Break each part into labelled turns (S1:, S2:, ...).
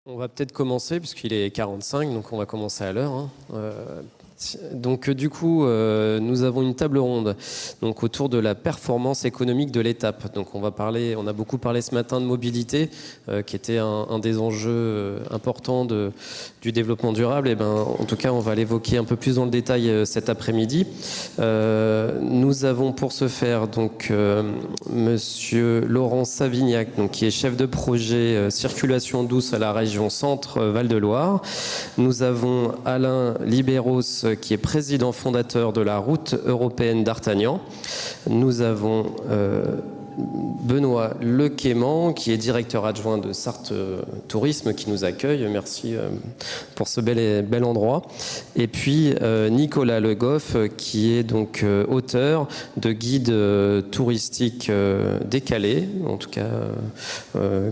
S1: On va peut-être commencer, puisqu'il est 45, donc on va commencer à l'heure. Donc du coup, nous avons une table ronde donc, autour de la performance économique de l'étape. Donc on a beaucoup parlé ce matin de mobilité, qui était un des enjeux importants du développement durable. Et en tout cas, on va l'évoquer un peu plus dans le détail cet après-midi. Nous avons pour ce faire donc Monsieur Laurent Savignac, donc, qui est chef de projet circulation douce à la région Centre Val-de-Loire. Nous avons Alain Libéros, qui est président fondateur de la route européenne d'Artagnan. Nous avons Benoît Lequément, qui est directeur adjoint de Sarthe Tourisme, qui nous accueille. Merci pour ce bel endroit. Et puis Nicolas Le Goff, qui est donc auteur de guides touristiques décalés, en tout cas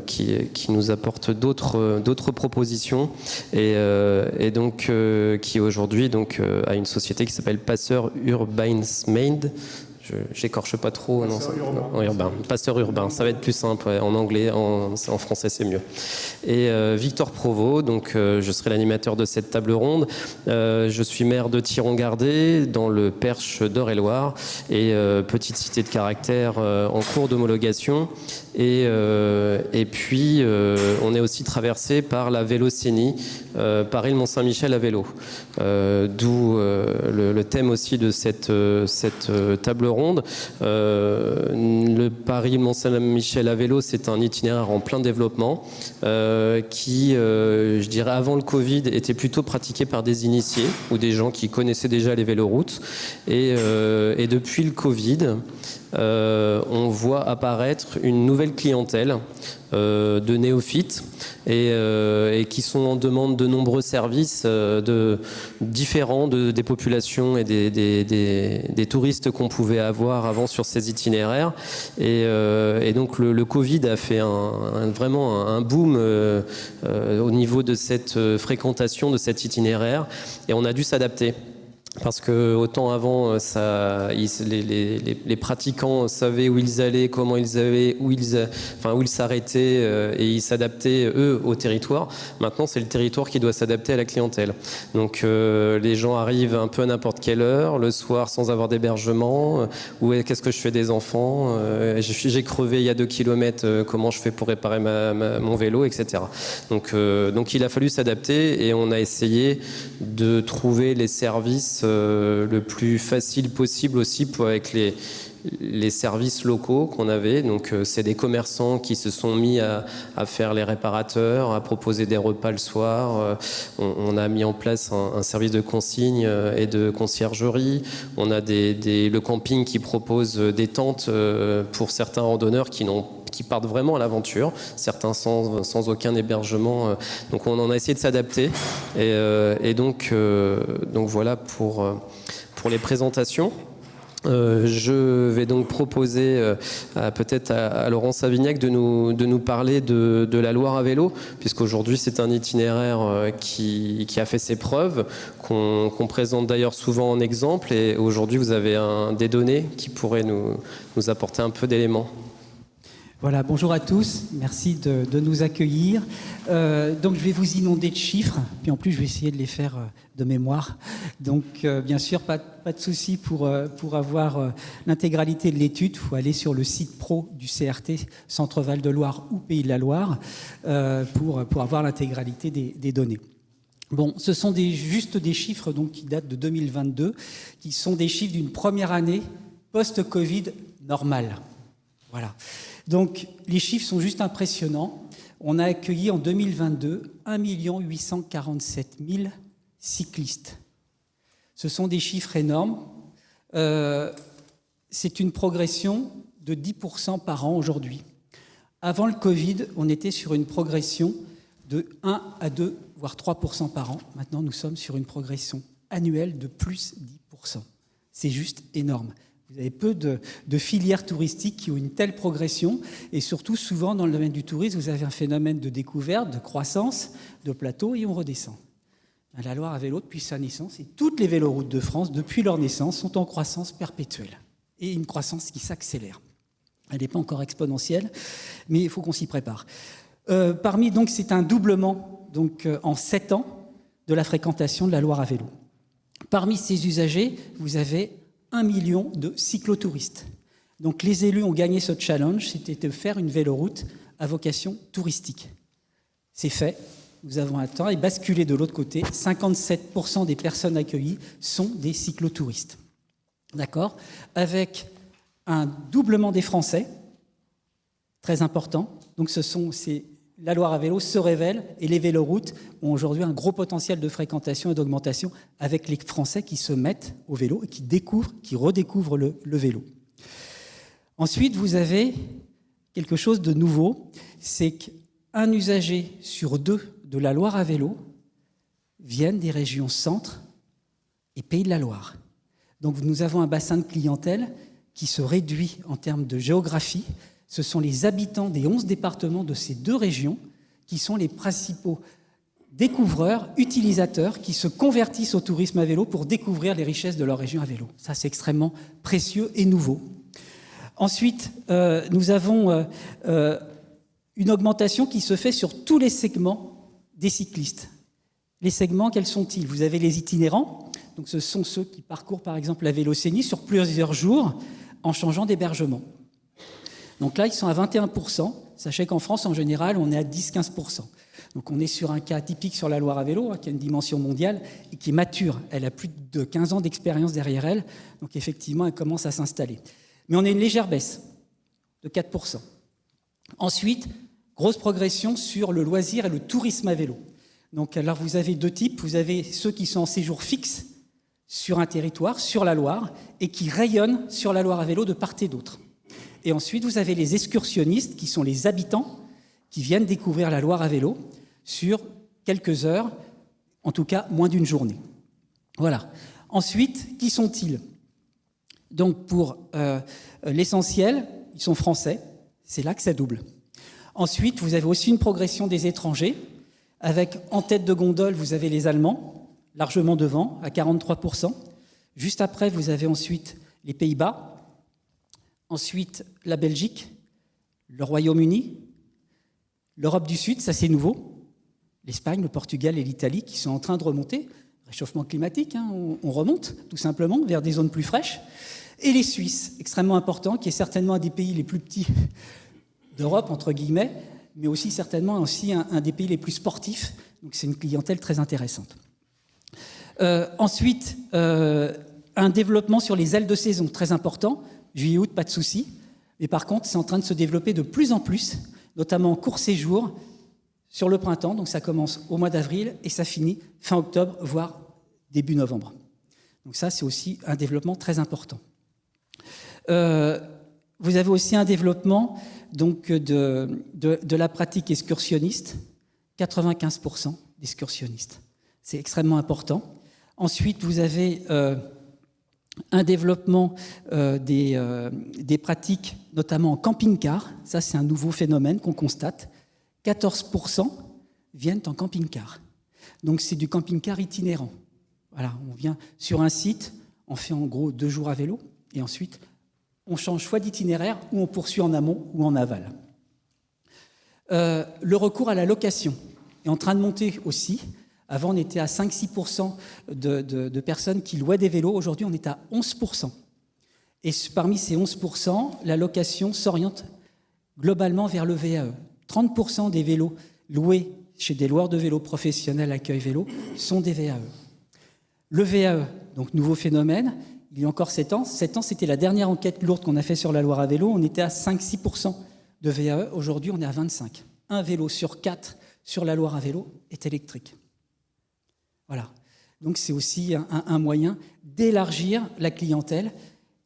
S1: qui nous apporte d'autres propositions, et donc qui aujourd'hui a une société qui s'appelle Passeur Urbansmade. J'écorche pas trop. Passeur urbain, ça va être plus simple en anglais, en français c'est mieux. Et Victor Provost, donc je serai l'animateur de cette table ronde. Je suis maire de Thiron-Gardé, dans le Perche d'Eure-et-Loire, et petite cité de caractère en cours d'homologation. Et puis on est aussi traversé par la Vélocénie, Paris-le-Mont-Saint-Michel à vélo. D'où le thème aussi de cette table ronde. Le Paris-Mont-Saint-Michel à vélo, c'est un itinéraire en plein développement qui, je dirais, avant le Covid, était plutôt pratiqué par des initiés ou des gens qui connaissaient déjà les véloroutes. Et depuis le Covid, on voit apparaître une nouvelle clientèle de néophytes et qui sont en demande de nombreux services différents des populations et des touristes qu'on pouvait avoir avant sur ces itinéraires. Et donc le Covid a fait vraiment un boom au niveau de cette fréquentation de cet itinéraire, et on a dû s'adapter. Parce que autant avant, les pratiquants savaient où ils allaient, comment ils allaient, où ils s'arrêtaient, et ils s'adaptaient eux au territoire. Maintenant, c'est le territoire qui doit s'adapter à la clientèle. Donc, les gens arrivent un peu à n'importe quelle heure, le soir, sans avoir d'hébergement. Qu'est-ce que je fais des enfants? J'ai crevé il y a 2 kilomètres. Comment je fais pour réparer mon vélo, etc. Donc, il a fallu s'adapter, et on a essayé de trouver les services le plus facile possible aussi avec les services locaux qu'on avait. Donc c'est des commerçants qui se sont mis à faire les réparateurs, à proposer des repas le soir. On a mis en place un service de consigne et de conciergerie. On a le camping qui propose des tentes pour certains randonneurs qui partent vraiment à l'aventure, certains sans aucun hébergement. Donc on en a essayé de s'adapter. Et donc voilà pour les présentations. Je vais donc proposer peut-être à Laurent Savignac de nous parler de la Loire à vélo, puisqu'aujourd'hui c'est un itinéraire qui a fait ses preuves, qu'on présente d'ailleurs souvent en exemple, et aujourd'hui vous avez des données qui pourraient nous apporter un peu d'éléments.
S2: Voilà, bonjour à tous, merci de nous accueillir. Donc je vais vous inonder de chiffres, puis en plus je vais essayer de les faire de mémoire. Donc bien sûr, pas de souci pour avoir l'intégralité de l'étude. Il faut aller sur le site pro du CRT, Centre Val-de-Loire ou Pays de la Loire, pour avoir l'intégralité des données. Bon, ce sont juste des chiffres donc, qui datent de 2022, qui sont des chiffres d'une première année post-Covid normale. Voilà. Donc, les chiffres sont juste impressionnants. On a accueilli en 2022 1 847 000 cyclistes. Ce sont des chiffres énormes. C'est une progression de 10% par an aujourd'hui. Avant le Covid, on était sur une progression de 1 à 2, voire 3% par an. Maintenant, nous sommes sur une progression annuelle de plus 10%. C'est juste énorme. Vous avez peu de filières touristiques qui ont une telle progression, et surtout, souvent, dans le domaine du tourisme, vous avez un phénomène de découverte, de croissance, de plateau, et on redescend. La Loire à vélo, depuis sa naissance, et toutes les véloroutes de France, depuis leur naissance, sont en croissance perpétuelle, et une croissance qui s'accélère. Elle n'est pas encore exponentielle, mais il faut qu'on s'y prépare. Donc, c'est un doublement donc en 7 ans, de la fréquentation de la Loire à vélo. Parmi ces usagers, vous avez 1 million de cyclotouristes. Donc les élus ont gagné ce challenge, c'était de faire une véloroute à vocation touristique. C'est fait, nous avons atteint et basculé de l'autre côté, 57% des personnes accueillies sont des cyclotouristes. D'accord ? Avec un doublement des Français, très important. Donc la Loire à vélo se révèle et les véloroutes ont aujourd'hui un gros potentiel de fréquentation et d'augmentation avec les Français qui se mettent au vélo et qui redécouvrent le vélo. Ensuite, vous avez quelque chose de nouveau, c'est qu'un usager sur 2 de la Loire à vélo viennent des régions Centre et Pays de la Loire. Donc nous avons un bassin de clientèle qui se réduit en termes de géographie. Ce sont les habitants des 11 départements de ces 2 régions qui sont les principaux découvreurs, utilisateurs, qui se convertissent au tourisme à vélo pour découvrir les richesses de leur région à vélo. Ça, c'est extrêmement précieux et nouveau. Ensuite, nous avons une augmentation qui se fait sur tous les segments des cyclistes. Les segments, quels sont-ils ? Vous avez les itinérants, donc ce sont ceux qui parcourent par exemple la Vélocénie sur plusieurs jours en changeant d'hébergement. Donc là, ils sont à 21%. Sachez qu'en France, en général, on est à 10-15%. Donc on est sur un cas typique sur la Loire à vélo, qui a une dimension mondiale et qui est mature. Elle a plus de 15 ans d'expérience derrière elle. Donc effectivement, elle commence à s'installer. Mais on a une légère baisse de 4%. Ensuite, grosse progression sur le loisir et le tourisme à vélo. Donc alors vous avez 2 types. Vous avez ceux qui sont en séjour fixe sur un territoire, sur la Loire, et qui rayonnent sur la Loire à vélo de part et d'autre. Et ensuite, vous avez les excursionnistes, qui sont les habitants, qui viennent découvrir la Loire à vélo sur quelques heures, en tout cas moins d'une journée. Voilà. Ensuite, qui sont-ils ? Donc pour l'essentiel, ils sont français, c'est là que ça double. Ensuite, vous avez aussi une progression des étrangers, avec en tête de gondole, vous avez les Allemands, largement devant, à 43%. Juste après, vous avez ensuite les Pays-Bas, ensuite la Belgique, le Royaume-Uni, l'Europe du Sud, ça c'est nouveau, l'Espagne, le Portugal et l'Italie qui sont en train de remonter, réchauffement climatique, on remonte tout simplement vers des zones plus fraîches, et les Suisses, extrêmement important, qui est certainement un des pays les plus petits d'Europe, entre guillemets, mais aussi certainement aussi un des pays les plus sportifs, donc c'est une clientèle très intéressante. Ensuite, un développement sur les ailes de saison, très important, juillet-août, pas de souci. Mais par contre, c'est en train de se développer de plus en plus, notamment en court séjour, sur le printemps. Donc ça commence au mois d'avril et ça finit fin octobre, voire début novembre. Donc ça, c'est aussi un développement très important. Vous avez aussi un développement donc, de la pratique excursionniste, 95% d'excursionnistes. C'est extrêmement important. Ensuite, vous avez un développement des pratiques, notamment en camping-car. Ça, c'est un nouveau phénomène qu'on constate. 14% viennent en camping-car. Donc, c'est du camping-car itinérant. Voilà, on vient sur un site, on fait en gros 2 jours à vélo, et ensuite, on change soit d'itinéraire, ou on poursuit en amont ou en aval. Le recours à la location est en train de monter aussi. Avant, on était à 5-6% de personnes qui louaient des vélos. Aujourd'hui, on est à 11%. Et parmi ces 11%, la location s'oriente globalement vers le VAE. 30% des vélos loués chez des loueurs de vélos professionnels Accueil Vélo sont des VAE. Le VAE, donc nouveau phénomène, il y a encore 7 ans. 7 ans, c'était la dernière enquête lourde qu'on a fait sur la Loire à vélo. On était à 5-6% de VAE. Aujourd'hui, on est à 25%. Un vélo sur 4 sur la Loire à vélo est électrique. Voilà. Donc c'est aussi un moyen d'élargir la clientèle.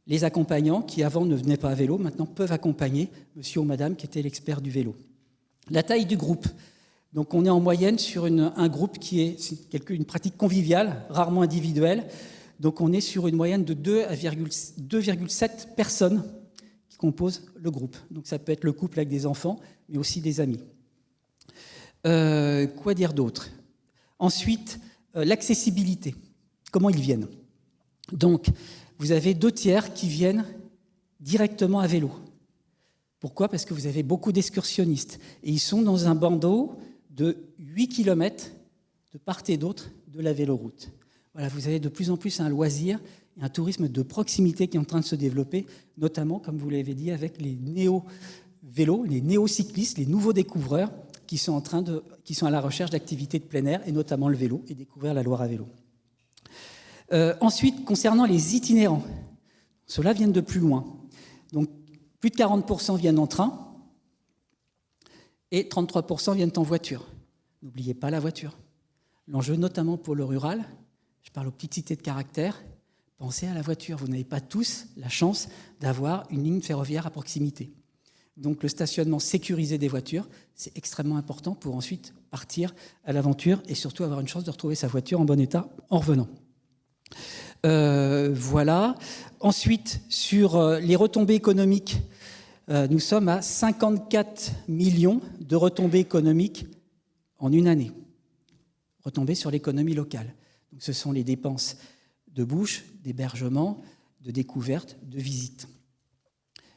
S2: Les accompagnants qui avant ne venaient pas à vélo, maintenant peuvent accompagner monsieur ou madame qui était l'expert du vélo. La taille du groupe. Donc on est en moyenne sur un groupe qui est une pratique conviviale, rarement individuelle. Donc on est sur une moyenne de 2,7 personnes qui composent le groupe. Donc ça peut être le couple avec des enfants, mais aussi des amis. Quoi dire d'autre ? Ensuite, l'accessibilité. Comment ils viennent ? Donc, vous avez 2 tiers qui viennent directement à vélo. Pourquoi ? Parce que vous avez beaucoup d'excursionnistes. Et ils sont dans un bandeau de 8 km de part et d'autre de la véloroute. Voilà, vous avez de plus en plus un loisir et un tourisme de proximité qui est en train de se développer, notamment, comme vous l'avez dit, avec les néo-vélos, les néo-cyclistes, les nouveaux découvreurs qui sont à la recherche d'activités de plein air, et notamment le vélo, et découvrir la Loire à vélo. Ensuite, concernant les itinérants, ceux-là viennent de plus loin. Donc, plus de 40% viennent en train et 33% viennent en voiture. N'oubliez pas la voiture. L'enjeu, notamment pour le rural, je parle aux petites cités de caractère, pensez à la voiture. Vous n'avez pas tous la chance d'avoir une ligne ferroviaire à proximité. Donc le stationnement sécurisé des voitures, c'est extrêmement important pour ensuite partir à l'aventure et surtout avoir une chance de retrouver sa voiture en bon état en revenant. Voilà. Ensuite, sur les retombées économiques, nous sommes à 54 millions de retombées économiques en une année. Retombées sur l'économie locale. Donc, ce sont les dépenses de bouche, d'hébergement, de découverte, de visite.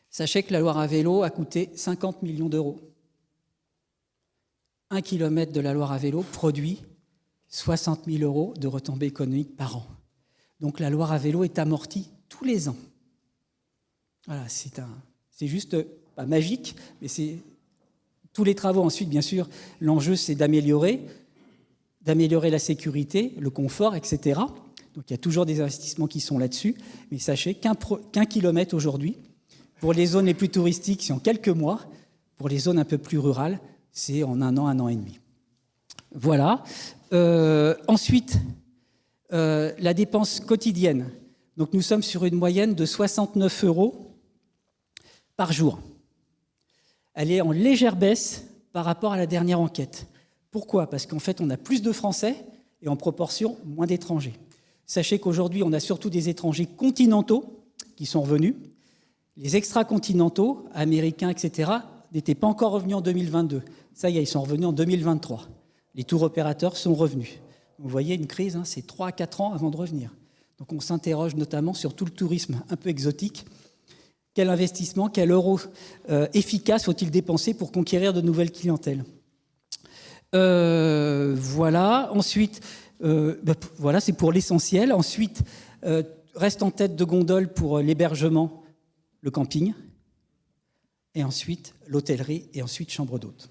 S2: Sachez que la Loire à vélo a coûté 50 millions d'euros. 1 kilomètre de la Loire à vélo produit 60 000 euros de retombées économiques par an. Donc la Loire à vélo est amortie tous les ans. Voilà, c'est juste pas magique, mais c'est tous les travaux ensuite, bien sûr. L'enjeu, c'est d'améliorer la sécurité, le confort, etc. Donc il y a toujours des investissements qui sont là-dessus. Mais sachez qu'un kilomètre aujourd'hui, pour les zones les plus touristiques, c'est en quelques mois. Pour les zones un peu plus rurales, c'est en un an et demi. Voilà. Ensuite, la dépense quotidienne. Donc nous sommes sur une moyenne de 69 € par jour. Elle est en légère baisse par rapport à la dernière enquête. Pourquoi ? Parce qu'en fait, on a plus de Français et en proportion moins d'étrangers. Sachez qu'aujourd'hui, on a surtout des étrangers continentaux qui sont revenus. Les extracontinentaux, américains, etc., n'étaient pas encore revenus en 2022. Ça y est, ils sont revenus en 2023. Les tours opérateurs sont revenus. Vous voyez, une crise, c'est 3 à 4 ans avant de revenir. Donc on s'interroge notamment sur tout le tourisme un peu exotique. Quel investissement, quel euro efficace faut-il dépenser pour conquérir de nouvelles clientèles ? Voilà. Ensuite, voilà, c'est pour l'essentiel. Ensuite, reste en tête de gondole pour l'hébergement, le camping, et ensuite l'hôtellerie, et ensuite chambre d'hôte.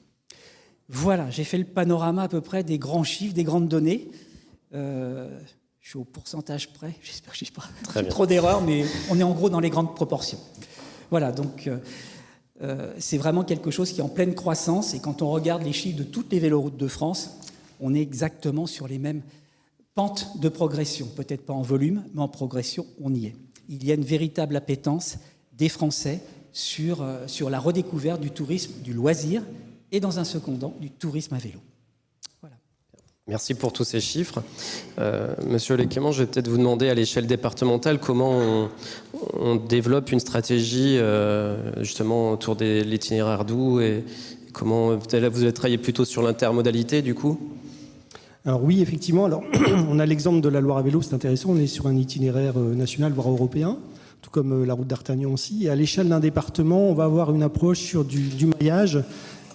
S2: Voilà, j'ai fait le panorama à peu près des grands chiffres, des grandes données. Je suis au pourcentage près, j'espère que je n'ai pas trop d'erreurs, mais on est en gros dans les grandes proportions. Voilà, donc c'est vraiment quelque chose qui est en pleine croissance, et quand on regarde les chiffres de toutes les véloroutes de France, on est exactement sur les mêmes pentes de progression, peut-être pas en volume, mais en progression, on y est. Il y a une véritable appétence des Français sur la redécouverte du tourisme, du loisir, et dans un second temps, du tourisme à vélo. Voilà.
S1: Merci pour tous ces chiffres. Monsieur Léquément, je vais peut-être vous demander à l'échelle départementale comment on développe une stratégie justement autour de l'itinéraire doux et comment peut-être vous allez travailler plutôt sur l'intermodalité du coup.
S3: Alors oui, effectivement. Alors, on a l'exemple de la Loire à vélo, c'est intéressant. On est sur un itinéraire national, voire européen, tout comme la route d'Artagnan aussi. Et à l'échelle d'un département, on va avoir une approche sur du maillage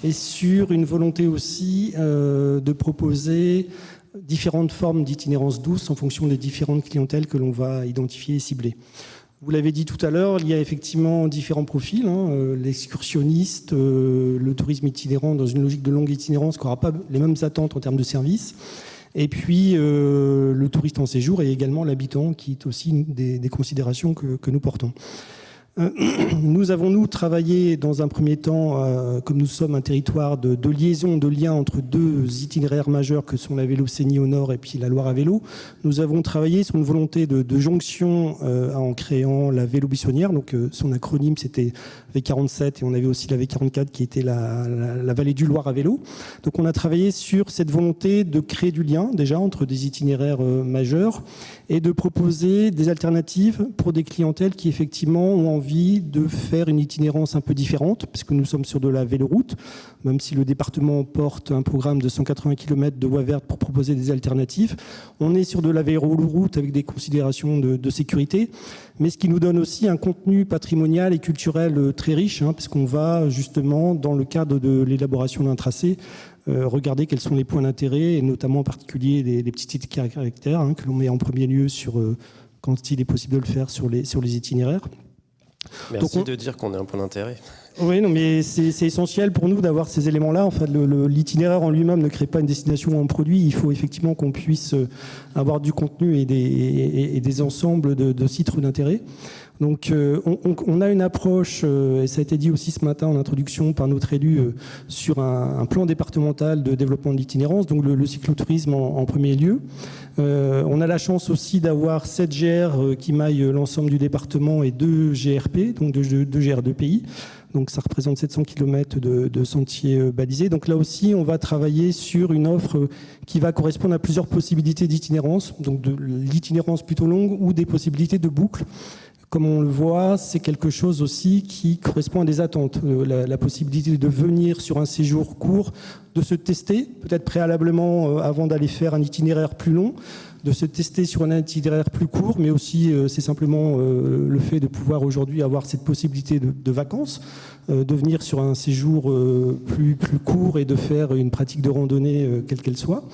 S3: et sur une volonté aussi de proposer différentes formes d'itinérance douce en fonction des différentes clientèles que l'on va identifier et cibler. Vous l'avez dit tout à l'heure, il y a effectivement différents profils, l'excursionniste, le tourisme itinérant dans une logique de longue itinérance qui n'aura pas les mêmes attentes en termes de services, et puis le touriste en séjour et également l'habitant qui est aussi une des considérations que nous portons. Nous avons travaillé dans un premier temps, comme nous sommes un territoire de liaison, de lien entre deux itinéraires majeurs que sont la Vélocénie au nord et puis la Loire à vélo. Nous avons travaillé sur une volonté de jonction en créant la Vélo-Buissonnière. Donc son acronyme c'était V47 et on avait aussi la V44 qui était la vallée du Loire à vélo. Donc on a travaillé sur cette volonté de créer du lien déjà entre des itinéraires majeurs et de proposer des alternatives pour des clientèles qui effectivement ont envie de faire une itinérance un peu différente, puisque nous sommes sur de la véloroute, même si le département porte un programme de 180 km de voies vertes pour proposer des alternatives. On est sur de la véloroute avec des considérations de sécurité, mais ce qui nous donne aussi un contenu patrimonial et culturel très riche, puisqu'on va justement, dans le cadre de l'élaboration d'un tracé, regarder quels sont les points d'intérêt, et notamment en particulier les petits titres caractères que l'on met en premier lieu quand il est possible de le faire sur les itinéraires.
S1: Merci de dire qu'on est un point d'intérêt.
S3: Oui, non, mais c'est essentiel pour nous d'avoir ces éléments-là. En fait, l'itinéraire en lui-même ne crée pas une destination ou un produit. Il faut effectivement qu'on puisse avoir du contenu et des ensembles de sites ou d'intérêt. Donc, on a une approche, et ça a été dit aussi ce matin en introduction par notre élu, sur un plan départemental de développement de l'itinérance, donc le cyclotourisme en premier lieu. On a la chance aussi d'avoir 7 GR qui maillent l'ensemble du département et 2 GRP, donc 2 GR de pays. Donc ça représente 700 km de sentiers balisés. Donc là aussi, on va travailler sur une offre qui va correspondre à plusieurs possibilités d'itinérance, donc de l'itinérance plutôt longue ou des possibilités de boucle. Comme on le voit, c'est quelque chose aussi qui correspond à des attentes. La possibilité de venir sur un séjour court, de se tester, peut-être préalablement avant d'aller faire un itinéraire plus long, de se tester sur un itinéraire plus court, mais aussi c'est simplement le fait de pouvoir aujourd'hui avoir cette possibilité de vacances, de venir sur un séjour plus court et de faire une pratique de randonnée quelle qu'elle soit.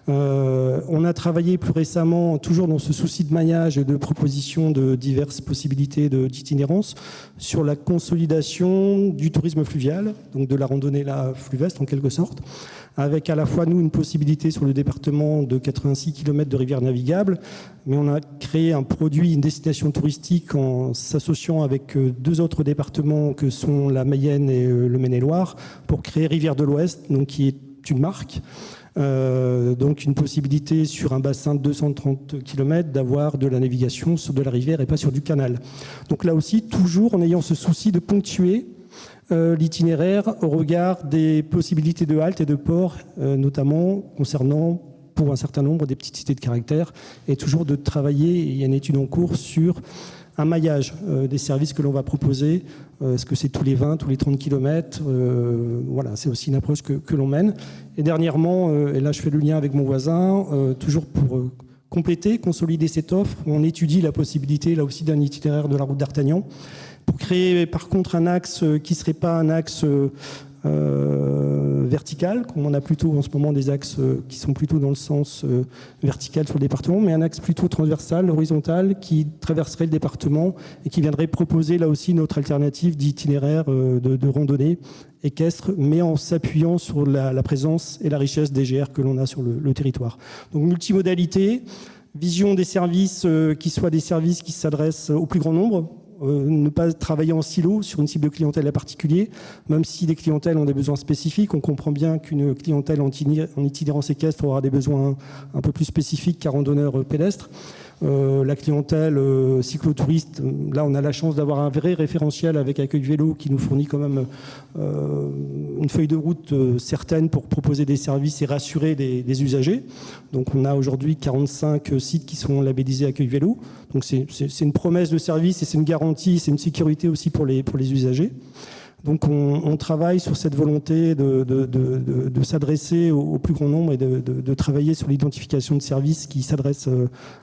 S3: On a travaillé plus récemment, toujours dans ce souci de maillage et de proposition de diverses possibilités d'itinérance, sur la consolidation du tourisme fluvial, donc de la randonnée fluvestre en quelque sorte, avec à la fois nous une possibilité sur le département de 86 km de rivières navigables, mais on a créé un produit, une destination touristique en s'associant avec 2 autres départements que sont la Mayenne et le Maine-et-Loire pour créer Rivière de l'Ouest, donc qui est une marque. Donc une possibilité sur un bassin de 230 km d'avoir de la navigation sur de la rivière et pas sur du canal. Donc là aussi, toujours en ayant ce souci de ponctuer l'itinéraire au regard des possibilités de halte et de port, notamment concernant pour un certain nombre des petites cités de caractère, et toujours de travailler, il y a une étude en cours sur un maillage des services que l'on va proposer. Est-ce que c'est tous les 20, tous les 30 km Voilà, c'est aussi une approche que l'on mène. Et dernièrement, et là je fais le lien avec mon voisin, toujours pour compléter, consolider cette offre, on étudie la possibilité là aussi d'un itinéraire de la route d'Artagnan, pour créer par contre un axe qui ne serait pas un axe vertical, comme on a plutôt en ce moment des axes qui sont plutôt dans le sens vertical sur le département, mais un axe plutôt transversal, horizontal, qui traverserait le département et qui viendrait proposer là aussi une autre alternative d'itinéraire de randonnée équestre, mais en s'appuyant sur la présence et la richesse des GR que l'on a sur le territoire. Donc multimodalité, vision des services qui soient des services qui s'adressent au plus grand nombre, ne pas travailler en silo sur une cible de clientèle à particulier, même si les clientèles ont des besoins spécifiques. On comprend bien qu'une clientèle en itinérance équestre aura des besoins un peu plus spécifiques qu'un randonneur pédestre. La clientèle cyclotouriste, là on a la chance d'avoir un vrai référentiel avec Accueil Vélo qui nous fournit quand même une feuille de route certaine pour proposer des services et rassurer les usagers. Donc on a aujourd'hui 45 sites qui sont labellisés Accueil Vélo. Donc c'est une promesse de service et c'est une garantie, c'est une sécurité aussi pour les usagers. Donc on travaille sur cette volonté de s'adresser au plus grand nombre et de travailler sur l'identification de services qui s'adressent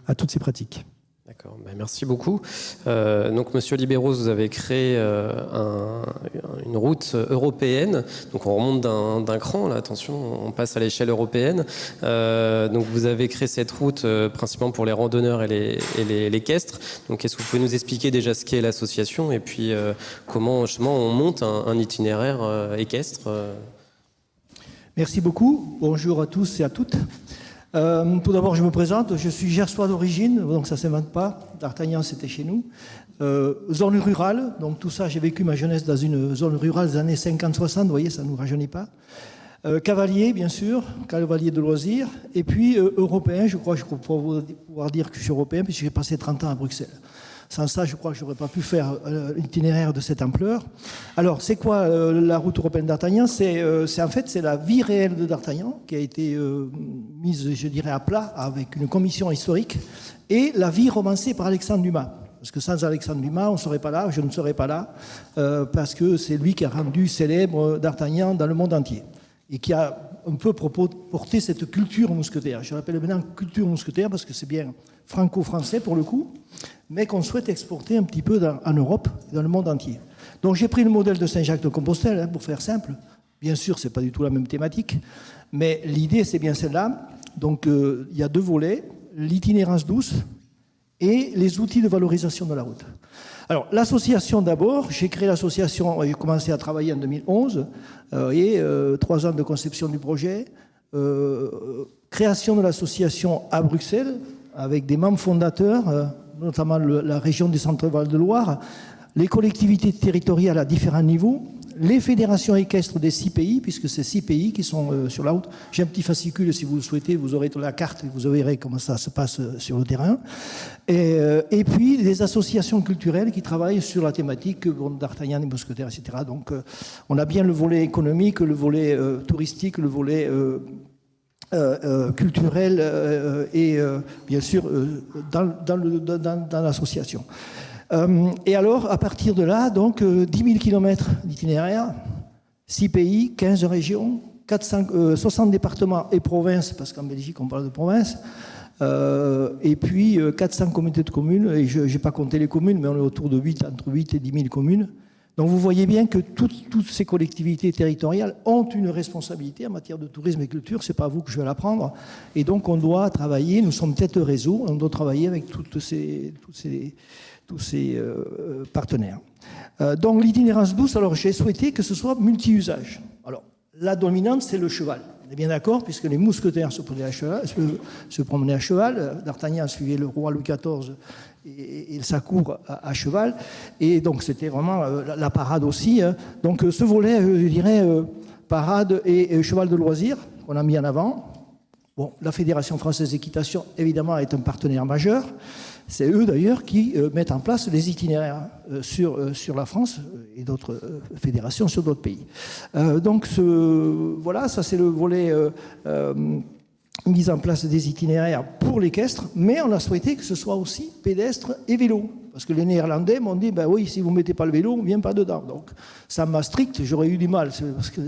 S3: à toutes ces pratiques.
S1: D'accord, merci beaucoup. Donc, Monsieur Libéros, vous avez créé une route européenne. Donc, on remonte d'un cran, là, attention, on passe à l'échelle européenne. Donc, vous avez créé cette route principalement pour les randonneurs et les équestres. Donc, est-ce que vous pouvez nous expliquer déjà ce qu'est l'association et puis comment justement on monte un itinéraire équestre
S4: Merci beaucoup. Bonjour à tous et à toutes. Tout d'abord, je me présente. Je suis gersois d'origine, donc ça ne s'invente pas. D'Artagnan, c'était chez nous. Zone rurale, donc tout ça, j'ai vécu ma jeunesse dans une zone rurale des années 50-60, vous voyez, ça ne nous rajeunit pas. Cavalier, bien sûr, cavalier de loisirs. Et puis européen, je crois pouvoir dire que je suis européen, puisque j'ai passé 30 ans à Bruxelles. Sans ça, je crois que je n'aurais pas pu faire l'itinéraire de cette ampleur. Alors, c'est quoi la route européenne d'Artagnan ? C'est la vie réelle de D'Artagnan qui a été mise, je dirais, à plat avec une commission historique et la vie romancée par Alexandre Dumas. Parce que sans Alexandre Dumas, on ne serait pas là, je ne serais pas là, parce que c'est lui qui a rendu célèbre D'Artagnan dans le monde entier et qui a un peu porté cette culture mousquetaire. Je l'appelle maintenant culture mousquetaire parce que c'est bien franco-français pour le coup, mais qu'on souhaite exporter un petit peu en Europe et dans le monde entier. Donc j'ai pris le modèle de Saint-Jacques-de-Compostelle, pour faire simple, Bien sûr, ce n'est pas du tout la même thématique, mais l'idée, c'est bien celle-là. Donc, il y a 2 volets, l'itinérance douce et les outils de valorisation de la route. Alors, l'association d'abord, j'ai créé l'association, j'ai commencé à travailler en 2011, 3 ans de conception du projet, création de l'association à Bruxelles, avec des membres fondateurs, notamment la région du Centre-Val de Loire, les collectivités territoriales à différents niveaux, les fédérations équestres des 6 pays, puisque c'est 6 pays qui sont sur la route. J'ai un petit fascicule, si vous le souhaitez, vous aurez la carte et vous verrez comment ça se passe sur le terrain. Et puis des associations culturelles qui travaillent sur la thématique d'Artagnan et Mousquetaires, etc. Donc on a bien le volet économique, le volet touristique, le volet culturel et bien sûr dans l'association. Et alors, à partir de là, donc 10 000 km d'itinéraire, 6 pays, 15 régions, 60 départements et provinces, parce qu'en Belgique, on parle de provinces, et puis 400 communautés de communes, et je n'ai pas compté les communes, mais on est autour de entre 8 et 10 000 communes. Donc vous voyez bien que toutes ces collectivités territoriales ont une responsabilité en matière de tourisme et culture, ce n'est pas à vous que je vais l'apprendre, et donc on doit travailler, nous sommes tête de réseau, on doit travailler avec tous ces partenaires. Donc l'itinérance douce, alors j'ai souhaité que ce soit multi-usage. Alors la dominante, c'est le cheval. On est bien d'accord, puisque les mousquetaires se promenaient à cheval, D'Artagnan suivait le roi Louis XIV et sa cour à cheval, et donc c'était vraiment la parade aussi. Donc ce volet, je dirais, parade et cheval de loisirs qu'on a mis en avant. Bon, la Fédération française d'équitation, évidemment, est un partenaire majeur. C'est eux, d'ailleurs, qui mettent en place les itinéraires sur la France et d'autres fédérations sur d'autres pays. Donc, voilà, ça, c'est le volet mise en place des itinéraires pour l'équestre, mais on a souhaité que ce soit aussi pédestre et vélo. Parce que les Néerlandais m'ont dit, ben oui, si vous ne mettez pas le vélo, on ne vient pas dedans. Donc, ça m'a strict, j'aurais eu du mal, parce que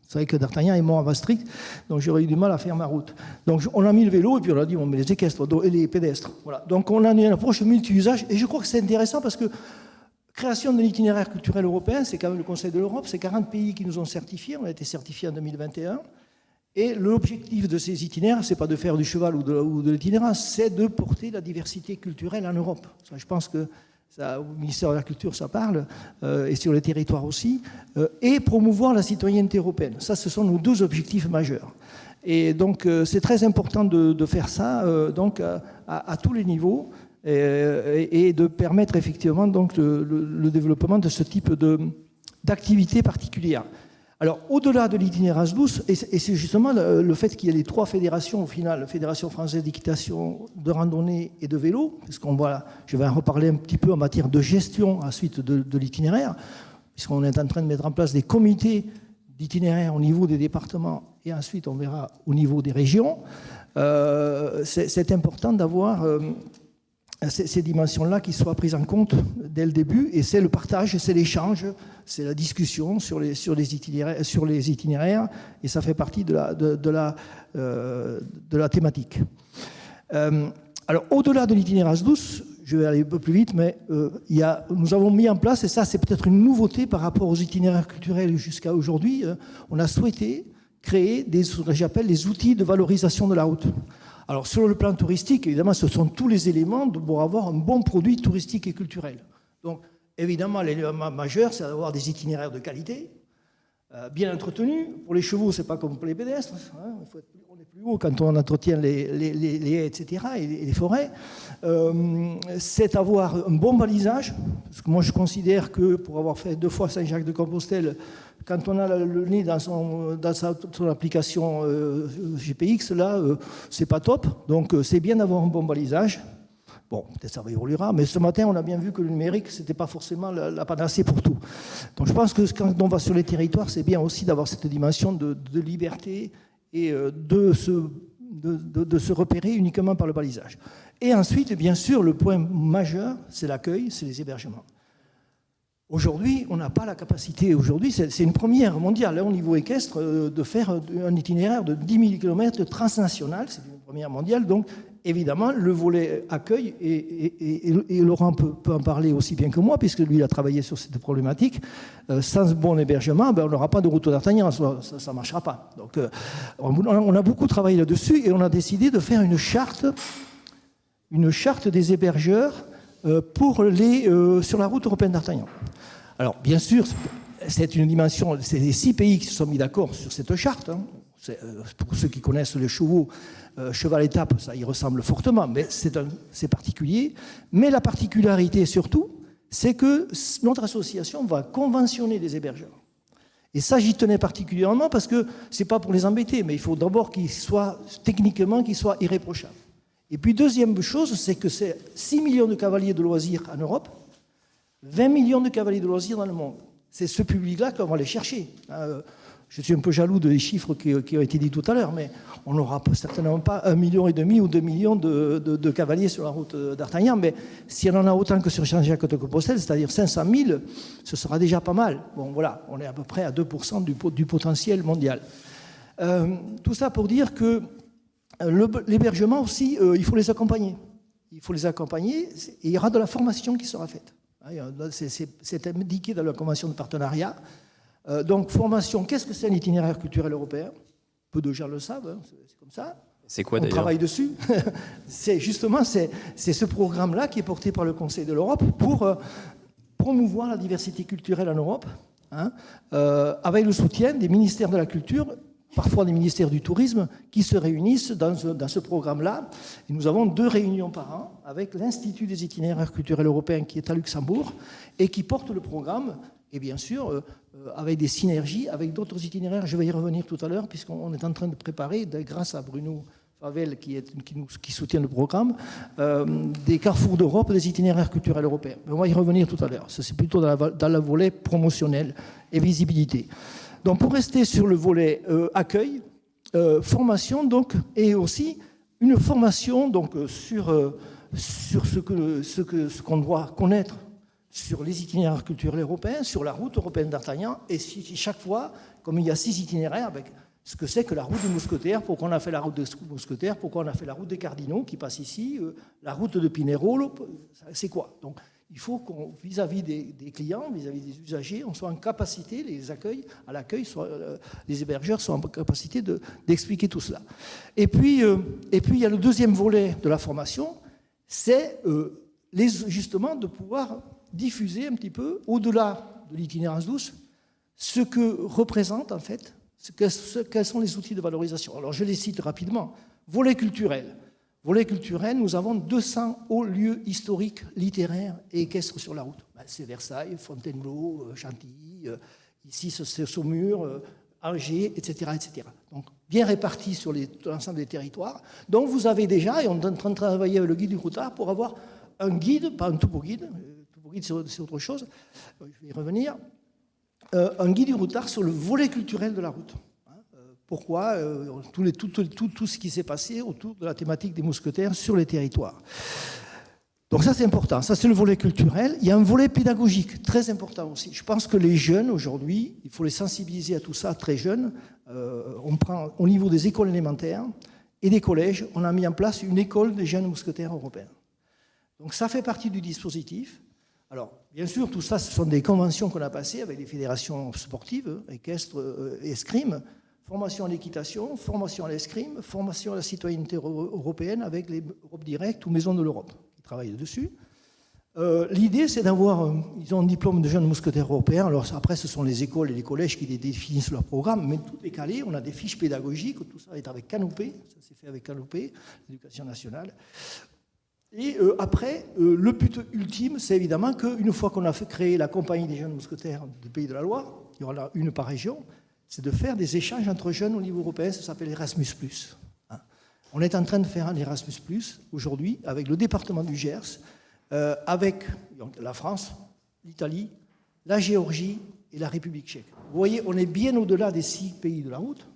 S4: c'est vrai que D'Artagnan est mort à Maastricht, donc j'aurais eu du mal à faire ma route. Donc on a mis le vélo et puis on a dit on met les équestres et les pédestres. Voilà. Donc on a une approche multi-usage et je crois que c'est intéressant parce que création de l'itinéraire culturel européen, c'est quand même le Conseil de l'Europe, c'est 40 pays qui nous ont certifiés, on a été certifiés en 2021. Et l'objectif de ces itinéraires, c'est pas de faire du cheval ou de l'itinérance, c'est de porter la diversité culturelle en Europe. Ça, je pense que ça, au ministère de la Culture, ça parle, et sur les territoires aussi, et promouvoir la citoyenneté européenne. Ça, ce sont nos 2 objectifs majeurs. Et donc, c'est très important de faire ça donc, à tous les niveaux et de permettre effectivement donc, le développement de ce type d'activité particulière. Alors, au-delà de l'itinérance douce, et c'est justement le fait qu'il y ait les 3 fédérations, au final, la Fédération française d'équitation, de randonnée et de vélo, puisqu'on voit, je vais en reparler un petit peu en matière de gestion à la suite de l'itinéraire, puisqu'on est en train de mettre en place des comités d'itinéraire au niveau des départements et ensuite on verra au niveau des régions. C'est important d'avoir ces dimensions-là qui soient prises en compte dès le début, et c'est le partage, c'est l'échange, c'est la discussion sur les itinéraires, et ça fait partie de la thématique. Alors, au-delà de l'itinérance douce, je vais aller un peu plus vite, mais nous avons mis en place, et ça c'est peut-être une nouveauté par rapport aux itinéraires culturels jusqu'à aujourd'hui, on a souhaité créer ce que j'appelle les outils de valorisation de la route. Alors, sur le plan touristique, évidemment, ce sont tous les éléments pour avoir un bon produit touristique et culturel. Donc, évidemment, l'élément majeur, c'est d'avoir des itinéraires de qualité, bien entretenus. Pour les chevaux, ce n'est pas comme pour les pédestres. Hein, on est plus haut quand on entretient les haies, etc., et les forêts. C'est avoir un bon balisage, parce que moi, je considère que pour avoir fait 2 fois Saint-Jacques-de-Compostelle, quand on a le nez dans son application GPX, là, c'est pas top. Donc, c'est bien d'avoir un bon balisage. Bon, peut-être ça évoluera, mais ce matin, on a bien vu que le numérique, ce n'était pas forcément la panacée pour tout. Donc, je pense que quand on va sur les territoires, c'est bien aussi d'avoir cette dimension de liberté et de se repérer uniquement par le balisage. Et ensuite, bien sûr, le point majeur, c'est l'accueil, c'est les hébergements. Aujourd'hui, on n'a pas la capacité, aujourd'hui, c'est une première mondiale au niveau équestre, de faire un itinéraire de 10 000 km transnational, c'est une première mondiale, donc évidemment, le volet accueil, et Laurent peut en parler aussi bien que moi, puisque lui, il a travaillé sur cette problématique. Sans bon hébergement, on n'aura pas de route d'Artagnan, ça ne marchera pas. Donc, on a beaucoup travaillé là-dessus, et on a décidé de faire une charte des hébergeurs sur la route européenne d'Artagnan. Alors, bien sûr, c'est une dimension, c'est les 6 pays qui se sont mis d'accord sur cette charte. Pour ceux qui connaissent les chevaux, cheval étape, ça y ressemble fortement, mais c'est particulier. Mais la particularité surtout, c'est que notre association va conventionner des hébergeurs. Et ça, j'y tenais particulièrement parce que ce n'est pas pour les embêter, mais il faut d'abord qu'ils soient irréprochables. Et puis, deuxième chose, c'est que c'est 6 millions de cavaliers de loisirs en Europe, 20 millions de cavaliers de loisirs dans le monde. C'est ce public-là qu'on va aller chercher. Je suis un peu jaloux des chiffres qui ont été dit tout à l'heure, mais on n'aura certainement pas 1,5 million ou 2 millions de cavaliers sur la route d'Artagnan. Mais si on en a autant que sur Saint-Jacques-de-Compostelle, c'est-à-dire 500 000, ce sera déjà pas mal. Bon, voilà, on est à peu près à 2% du potentiel mondial. Tout ça pour dire que l'hébergement aussi, il faut les accompagner. Il faut les accompagner et il y aura de la formation qui sera faite. C'est indiqué dans la convention de partenariat. Donc, formation, qu'est-ce que c'est un itinéraire culturel européen? Peu de gens le savent, c'est comme ça.
S1: C'est quoi d'ailleurs?
S4: On travaille dessus. C'est ce programme-là qui est porté par le Conseil de l'Europe pour promouvoir la diversité culturelle en Europe, avec le soutien des ministères de la Culture, parfois des ministères du Tourisme, qui se réunissent dans ce programme-là. Et nous avons 2 réunions par an avec l'Institut des itinéraires culturels européens qui est à Luxembourg et qui porte le programme, et bien sûr avec des synergies avec d'autres itinéraires. Je vais y revenir tout à l'heure, puisqu'on est en train de préparer, grâce à Bruno Favel qui soutient le programme, des carrefours d'Europe, des itinéraires culturels européens. Mais on va y revenir tout à l'heure. Ça, c'est plutôt dans le volet promotionnel et visibilité. Donc, pour rester sur le volet accueil, formation, donc, et aussi une formation donc, sur ce qu'on doit connaître sur les itinéraires culturels européens, sur la route européenne d'Artagnan, et chaque fois, comme il y a 6 itinéraires, avec ce que c'est que la route des mousquetaires, pourquoi on a fait la route des mousquetaires, pourquoi on a fait la route des cardinaux qui passe ici, la route de Pinerolo, c'est quoi? Donc, il faut qu'on, vis-à-vis des clients, vis-à-vis des usagers, on soit en capacité, les hébergeurs soient en capacité d'expliquer tout cela. Et puis, il y a le deuxième volet de la formation, c'est justement de pouvoir diffuser un petit peu, au-delà de l'itinérance douce, ce que représente en fait, quels sont les outils de valorisation. Alors je les cite rapidement. Volet culturel. Volet culturel, nous avons 200 hauts lieux historiques, littéraires et équestres sur la route. C'est Versailles, Fontainebleau, Chantilly, ici c'est Saumur, Angers, etc., etc. Donc bien répartis sur l'ensemble des territoires. Donc vous avez déjà, et on est en train de travailler avec le guide du routard pour avoir un guide, pas un topo guide c'est autre chose, je vais y revenir, un guide du routard sur le volet culturel de la route. Pourquoi tout ce qui s'est passé autour de la thématique des mousquetaires sur les territoires. Donc ça c'est important, ça c'est le volet culturel. Il y a un volet pédagogique très important aussi. Je pense que les jeunes aujourd'hui, il faut les sensibiliser à tout ça très jeunes. On prend au niveau des écoles élémentaires et des collèges, on a mis en place une école des jeunes mousquetaires européens. Donc ça fait partie du dispositif. Alors, bien sûr, tout ça, ce sont des conventions qu'on a passées avec les fédérations sportives, équestres et escrime, formation à l'équitation, formation à l'escrime, formation à la citoyenneté européenne avec les Europe Direct ou Maison de l'Europe qui travaillent dessus. L'idée, c'est d'avoir, ils ont un diplôme de jeunes mousquetaires européens. Alors après, ce sont les écoles et les collèges qui définissent leur programme, mais tout est calé. On a des fiches pédagogiques, tout ça est avec Canopé, ça s'est fait avec Canopé, l'éducation nationale. Et après, le but ultime, c'est évidemment qu'une fois qu'on a créé la compagnie des jeunes mousquetaires du Pays de la Loire, il y aura là une par région, c'est de faire des échanges entre jeunes au niveau européen, ça s'appelle Erasmus+. On est en train de faire un Erasmus+, aujourd'hui, avec le département du Gers, avec donc, la France, l'Italie, la Géorgie et la République tchèque. Vous voyez, on est bien au-delà des 6 pays de la route.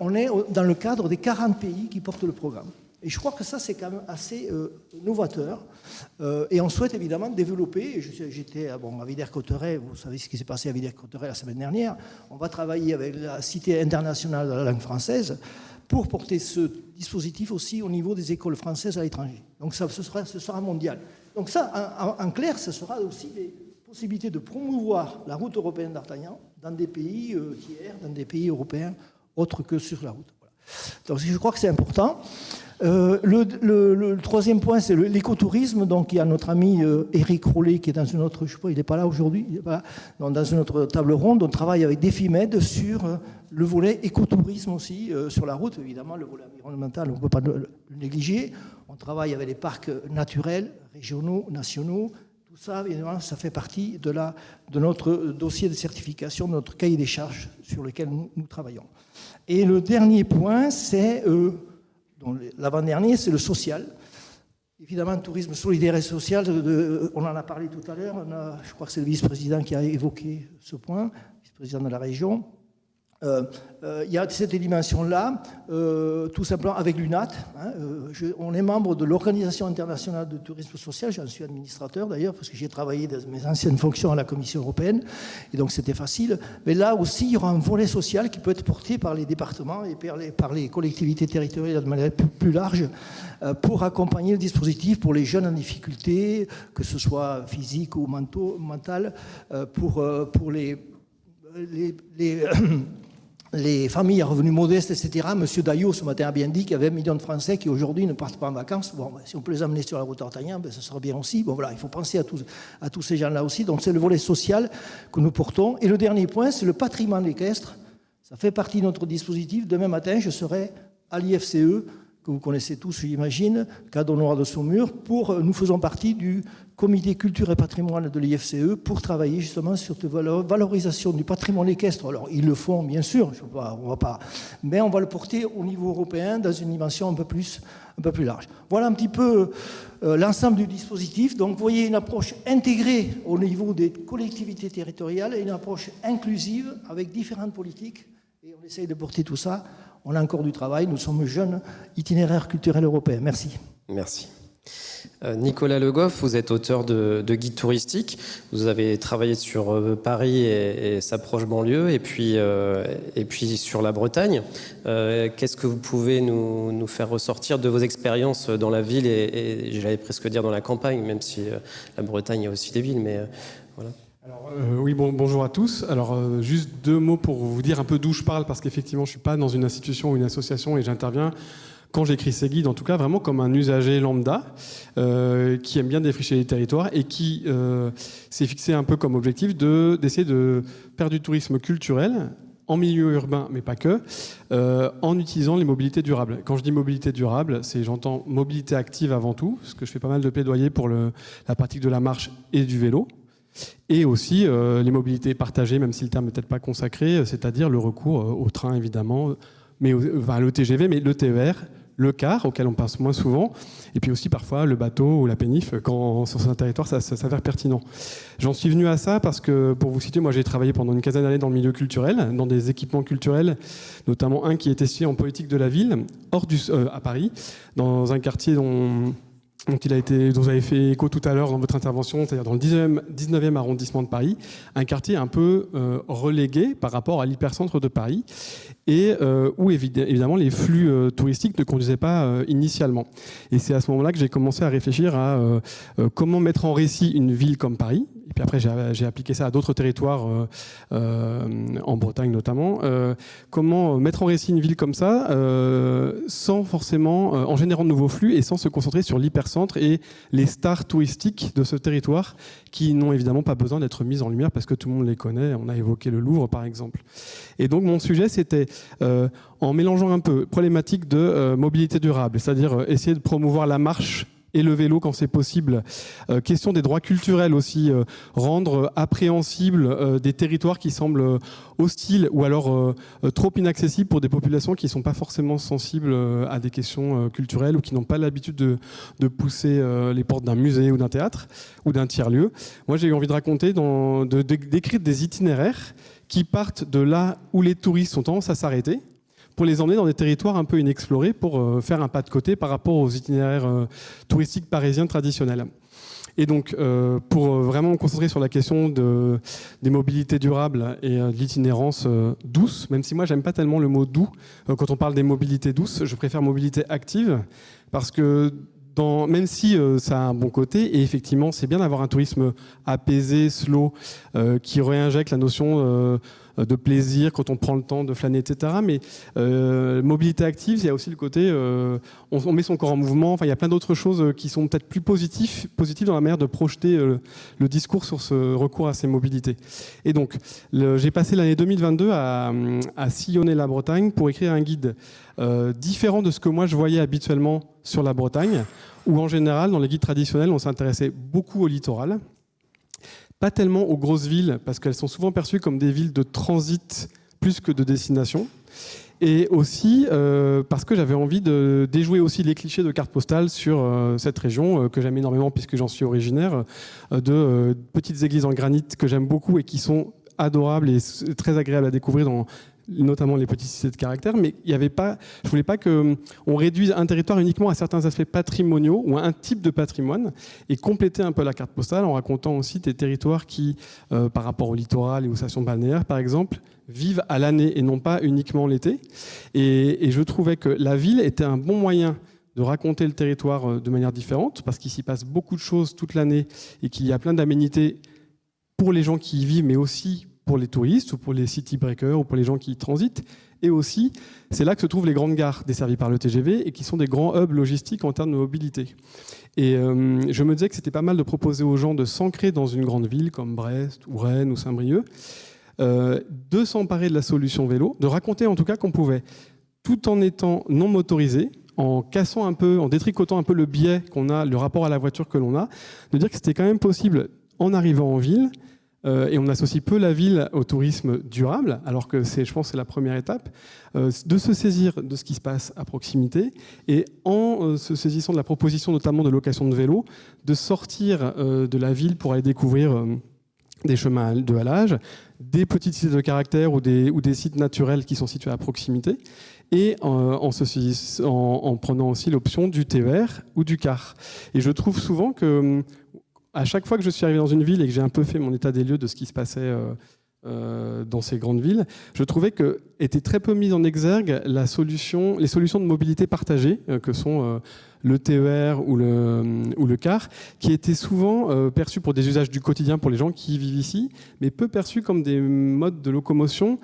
S4: On est dans le cadre des 40 pays qui portent le programme. Et je crois que ça, c'est quand même assez novateur. Et on souhaite évidemment développer. J'étais à Villers-Cotterêts, vous savez ce qui s'est passé à Villers-Cotterêts la semaine dernière. On va travailler avec la Cité internationale de la langue française pour porter ce dispositif aussi au niveau des écoles françaises à l'étranger. Donc ce sera mondial. Donc ça, en clair, ce sera aussi des possibilités de promouvoir la route européenne d'Artagnan dans des pays tiers, dans des pays européens autres que sur la route. Voilà. Donc je crois que c'est important. Le troisième point, c'est l'écotourisme. Donc, il y a notre ami Éric Rollet qui est dans une autre, je sais pas, il n'est pas là aujourd'hui, dans une autre table ronde. On travaille avec Defimed sur le volet écotourisme aussi sur la route. Évidemment, le volet environnemental, on ne peut pas le négliger. On travaille avec les parcs naturels, régionaux, nationaux. Tout ça, évidemment, ça fait partie de notre dossier de certification, de notre cahier des charges sur lequel nous travaillons. Et le dernier point, c'est... l'avant-dernier, c'est le social. Évidemment, le tourisme solidaire et social, on en a parlé tout à l'heure, je crois que c'est le vice-président qui a évoqué ce point, vice-président de la région. Il y a cette dimension-là, tout simplement avec l'UNAT. On est membre de l'Organisation internationale de tourisme social, j'en suis administrateur d'ailleurs, parce que j'ai travaillé dans mes anciennes fonctions à la Commission européenne, et donc c'était facile. Mais là aussi, il y aura un volet social qui peut être porté par les départements et par les collectivités territoriales de manière plus large pour accompagner le dispositif pour les jeunes en difficulté, que ce soit physique ou mental, pour les familles à revenus modestes, etc. Monsieur Daillot, ce matin, a bien dit qu'il y avait 1 million de Français qui, aujourd'hui, ne partent pas en vacances. Bon, si on peut les amener sur la route d'Artagnan, ça sera bien aussi. Bon, voilà, il faut penser à tous ces gens-là aussi. Donc, c'est le volet social que nous portons. Et le dernier point, c'est le patrimoine équestre. Ça fait partie de notre dispositif. Demain matin, je serai à l'IFCE, que vous connaissez tous, j'imagine, cadre honoraire de Saumur. Nous faisons partie du comité culture et patrimoine de l'IFCE pour travailler justement sur la valorisation du patrimoine équestre. Alors, ils le font, bien sûr, mais on va le porter au niveau européen dans une dimension un peu plus large. Voilà un petit peu l'ensemble du dispositif. Donc, vous voyez une approche intégrée au niveau des collectivités territoriales et une approche inclusive avec différentes politiques. Et on essaye de porter tout ça. On a encore du travail. Nous sommes jeunes itinéraires culturels européens. Merci.
S1: Merci. Nicolas Le Goff, vous êtes auteur de guides touristiques. Vous avez travaillé sur Paris et sa proche banlieue, et puis sur la Bretagne. Qu'est-ce que vous pouvez nous faire ressortir de vos expériences dans la ville et j'allais presque dire dans la campagne, même si la Bretagne a aussi des villes, mais voilà.
S5: Alors, oui, bonjour à tous. Alors, juste 2 mots pour vous dire un peu d'où je parle, parce qu'effectivement, je ne suis pas dans une institution ou une association et j'interviens, quand j'écris ces guides, en tout cas, vraiment comme un usager lambda qui aime bien défricher les territoires et qui s'est fixé un peu comme objectif d'essayer de faire du tourisme culturel en milieu urbain, mais pas que, en utilisant les mobilités durables. Quand je dis mobilité durable, j'entends mobilité active avant tout, parce que je fais pas mal de plaidoyer pour la pratique de la marche et du vélo. Et aussi les mobilités partagées, même si le terme n'est peut-être pas consacré, c'est-à-dire le recours au train, évidemment, mais le TGV, mais le TER, le car, auquel on passe moins souvent, et puis aussi parfois le bateau ou la pénif, quand sur un territoire, ça s'avère pertinent. J'en suis venu à ça parce que, pour vous citer, moi j'ai travaillé pendant une quinzaine d'années dans le milieu culturel, dans des équipements culturels, notamment un qui était situé en politique de la ville, à Paris, dans un quartier dont vous avez fait écho tout à l'heure dans votre intervention, c'est-à-dire dans le 19e arrondissement de Paris, un quartier un peu relégué par rapport à l'hypercentre de Paris, et où évidemment les flux touristiques ne conduisaient pas initialement. Et c'est à ce moment-là que j'ai commencé à réfléchir à comment mettre en récit une ville comme Paris. Et puis après, j'ai appliqué ça à d'autres territoires, en Bretagne notamment. Comment mettre en récit une ville comme ça, sans forcément, en générant de nouveaux flux et sans se concentrer sur l'hypercentre et les stars touristiques de ce territoire qui n'ont évidemment pas besoin d'être mises en lumière parce que tout le monde les connaît. On a évoqué le Louvre, par exemple. Et donc, mon sujet, c'était, en mélangeant un peu problématique de mobilité durable, c'est-à-dire essayer de promouvoir la marche et le vélo quand c'est possible. Question des droits culturels aussi, rendre appréhensibles des territoires qui semblent hostiles ou alors trop inaccessibles pour des populations qui ne sont pas forcément sensibles à des questions culturelles ou qui n'ont pas l'habitude de pousser les portes d'un musée ou d'un théâtre ou d'un tiers-lieu. Moi, j'ai eu envie de raconter, d'écrire des itinéraires qui partent de là où les touristes ont tendance à s'arrêter, pour les emmener dans des territoires un peu inexplorés, pour faire un pas de côté par rapport aux itinéraires touristiques parisiens traditionnels. Et donc, pour vraiment me concentrer sur la question des mobilités durables et de l'itinérance douce, même si moi, j'aime pas tellement le mot doux. Quand on parle des mobilités douces, je préfère mobilité active, parce que même si ça a un bon côté, et effectivement, c'est bien d'avoir un tourisme apaisé, slow, qui réinjecte la notion de plaisir quand on prend le temps de flâner, etc. Mais mobilité active, il y a aussi le côté, on met son corps en mouvement. Enfin, il y a plein d'autres choses qui sont peut-être plus positives dans la manière de projeter le discours sur ce recours à ces mobilités. Et donc, j'ai passé l'année 2022 à sillonner la Bretagne pour écrire un guide différent de ce que moi je voyais habituellement sur la Bretagne, où en général, dans les guides traditionnels, on s'intéressait beaucoup au littoral. Pas tellement aux grosses villes, parce qu'elles sont souvent perçues comme des villes de transit plus que de destination. Et aussi parce que j'avais envie de déjouer aussi les clichés de carte postale sur cette région que j'aime énormément puisque j'en suis originaire, de petites églises en granit que j'aime beaucoup et qui sont adorables et très agréables à découvrir dans notamment les petites cités de caractère, mais il y avait pas, je voulais pas qu'on réduise un territoire uniquement à certains aspects patrimoniaux ou à un type de patrimoine, et compléter un peu la carte postale en racontant aussi des territoires qui, par rapport au littoral et aux stations balnéaires par exemple, vivent à l'année et non pas uniquement l'été. Et je trouvais que la ville était un bon moyen de raconter le territoire de manière différente, parce qu'il s'y passe beaucoup de choses toute l'année et qu'il y a plein d'aménités pour les gens qui y vivent, mais aussi pour les touristes ou pour les city breakers ou pour les gens qui y transitent. Et aussi, c'est là que se trouvent les grandes gares desservies par le TGV et qui sont des grands hubs logistiques en termes de mobilité. Et je me disais que c'était pas mal de proposer aux gens de s'ancrer dans une grande ville comme Brest ou Rennes ou Saint-Brieuc, de s'emparer de la solution vélo, de raconter en tout cas qu'on pouvait, tout en étant non motorisé, en cassant un peu, en détricotant un peu le biais qu'on a, le rapport à la voiture que l'on a, de dire que c'était quand même possible, en arrivant en ville, et on associe peu la ville au tourisme durable, alors que je pense que c'est la première étape, de se saisir de ce qui se passe à proximité, et en se saisissant de la proposition notamment de location de vélo, de sortir de la ville pour aller découvrir des chemins de halage, des petites cités de caractère ou des sites naturels qui sont situés à proximité, et en prenant aussi l'option du TER ou du car. Et je trouve souvent que à chaque fois que je suis arrivé dans une ville et que j'ai un peu fait mon état des lieux de ce qui se passait dans ces grandes villes, je trouvais que était très peu mise en exergue les solutions de mobilité partagée, que sont le TER ou le car, qui étaient souvent perçus pour des usages du quotidien pour les gens qui vivent ici, mais peu perçus comme des modes de locomotion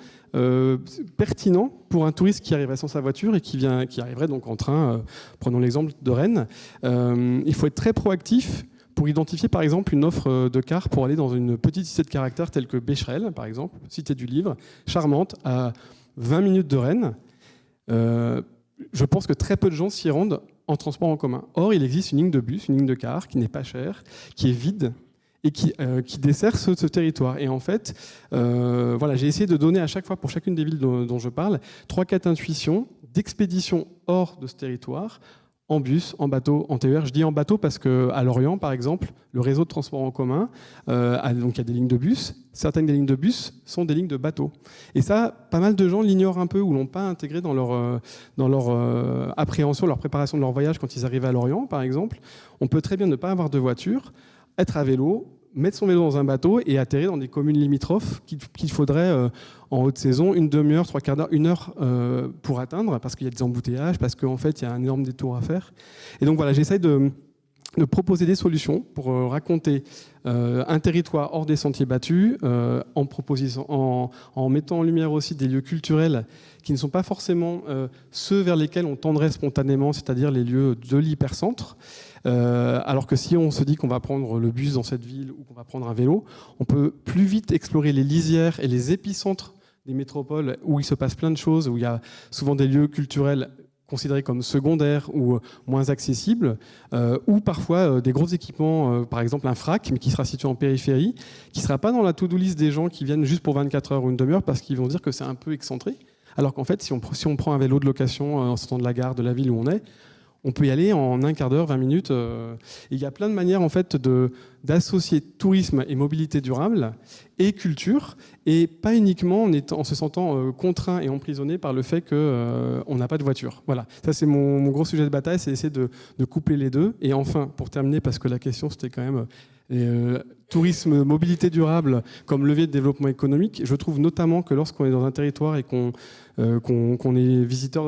S5: pertinents pour un touriste qui arriverait sans sa voiture et qui arriverait donc en train. Prenons l'exemple de Rennes. Il faut être très proactif pour identifier par exemple une offre de car pour aller dans une petite cité de caractère telle que Becherel, par exemple, cité du livre, charmante, à 20 minutes de Rennes. Je pense que très peu de gens s'y rendent en transport en commun. Or, il existe une ligne de bus, une ligne de car qui n'est pas chère, qui est vide et qui dessert ce territoire. Et en fait, voilà, j'ai essayé de donner à chaque fois, pour chacune des villes dont je parle, 3-4 intuitions d'expédition hors de ce territoire, en bus, en bateau, en TER. Je dis en bateau parce qu'à Lorient, par exemple, le réseau de transport en commun, donc il y a des lignes de bus. Certaines des lignes de bus sont des lignes de bateau. Et ça, pas mal de gens l'ignorent un peu ou l'ont pas intégré dans leur appréhension, leur préparation de leur voyage quand ils arrivent à Lorient, par exemple. On peut très bien ne pas avoir de voiture, être à vélo, mettre son vélo dans un bateau et atterrir dans des communes limitrophes qu'il faudrait, en haute saison, une demi-heure, 3/4 d'heure, 1 heure pour atteindre, parce qu'il y a des embouteillages, parce qu'en fait, il y a un énorme détour à faire. Et donc voilà, j'essaye de proposer des solutions pour raconter un territoire hors des sentiers battus, en mettant en lumière aussi des lieux culturels qui ne sont pas forcément ceux vers lesquels on tendrait spontanément, c'est-à-dire les lieux de l'hypercentre. Alors que si on se dit qu'on va prendre le bus dans cette ville ou qu'on va prendre un vélo, on peut plus vite explorer les lisières et les épicentres des métropoles où il se passe plein de choses, où il y a souvent des lieux culturels considérés comme secondaires ou moins accessibles, ou parfois des gros équipements, par exemple un FRAC, mais qui sera situé en périphérie, qui ne sera pas dans la to-do list des gens qui viennent juste pour 24 heures ou une demi-heure parce qu'ils vont dire que c'est un peu excentré. Alors qu'en fait, si on prend un vélo de location en sortant de la gare, de la ville où On peut y aller en un quart d'heure, 20 minutes. Il y a plein de manières en fait d'associer tourisme et mobilité durable et culture, et pas uniquement en se sentant contraint et emprisonné par le fait qu'on n'a pas de voiture. Voilà, ça c'est mon gros sujet de bataille, c'est essayer de coupler les deux. Et enfin, pour terminer, parce que la question c'était quand même tourisme, mobilité durable comme levier de développement économique, je trouve notamment que lorsqu'on est dans un territoire et qu'on est visiteur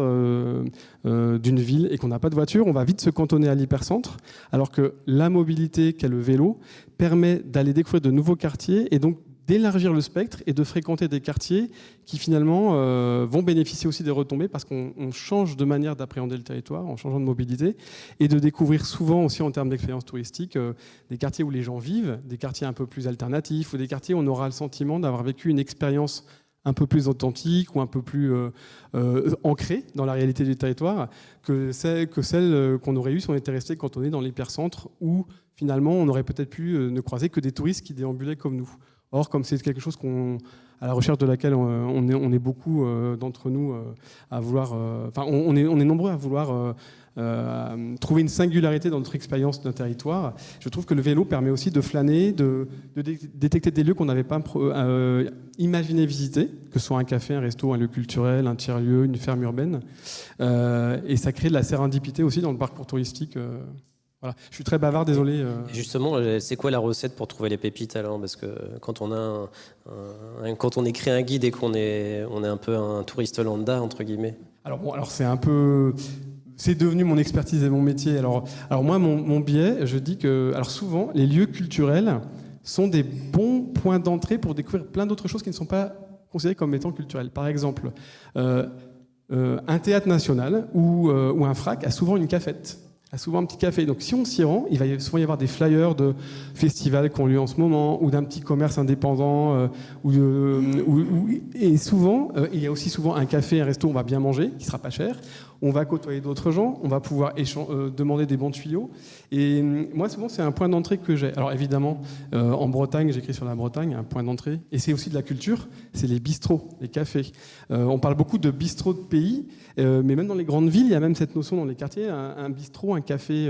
S5: d'une ville et qu'on n'a pas de voiture, on va vite se cantonner à l'hypercentre, alors que la mobilité qu'est le vélo permet d'aller découvrir de nouveaux quartiers et donc d'élargir le spectre et de fréquenter des quartiers qui finalement vont bénéficier aussi des retombées parce qu'on change de manière d'appréhender le territoire en changeant de mobilité, et de découvrir souvent aussi en termes d'expérience touristique des quartiers où les gens vivent, des quartiers un peu plus alternatifs ou des quartiers où on aura le sentiment d'avoir vécu une expérience un peu plus authentique ou un peu plus ancrée dans la réalité du territoire que celle qu'on aurait eue si on était resté cantonné dans l'hypercentre où finalement on aurait peut-être pu ne croiser que des touristes qui déambulaient comme nous. Or, comme c'est quelque chose à la recherche de laquelle on est beaucoup d'entre nous à vouloir, on est nombreux à vouloir trouver une singularité dans notre expérience d'un territoire, je trouve que le vélo permet aussi de flâner, de détecter des lieux qu'on n'avait pas imaginé visiter, que ce soit un café, un resto, un lieu culturel, un tiers-lieu, une ferme urbaine, et ça crée de la sérendipité aussi dans le parcours touristique. Voilà. Je suis très bavard, désolé.
S1: Et justement, c'est quoi la recette pour trouver les pépites alors? Parce que quand on écrit un guide et qu'on est un peu un touriste lambda entre guillemets.
S5: Alors c'est devenu mon expertise et mon métier. Alors moi, mon biais, je dis que souvent les lieux culturels sont des bons points d'entrée pour découvrir plein d'autres choses qui ne sont pas considérées comme étant culturelles. Par exemple, un théâtre national ou un FRAC a souvent une cafette. A souvent un petit café. Donc si on s'y rend, il va souvent y avoir des flyers de festivals qui ont lieu en ce moment ou d'un petit commerce indépendant. Et souvent, il y a aussi souvent un café, un resto où on va bien manger, qui ne sera pas cher. On va côtoyer d'autres gens, on va pouvoir demander des bons tuyaux. Et moi, souvent, c'est un point d'entrée que j'ai. Alors évidemment, en Bretagne, j'écris sur la Bretagne, un point d'entrée. Et c'est aussi de la culture, c'est les bistrots, les cafés. On parle beaucoup de bistrots de pays, mais même dans les grandes villes, il y a même cette notion dans les quartiers, un bistrot, un café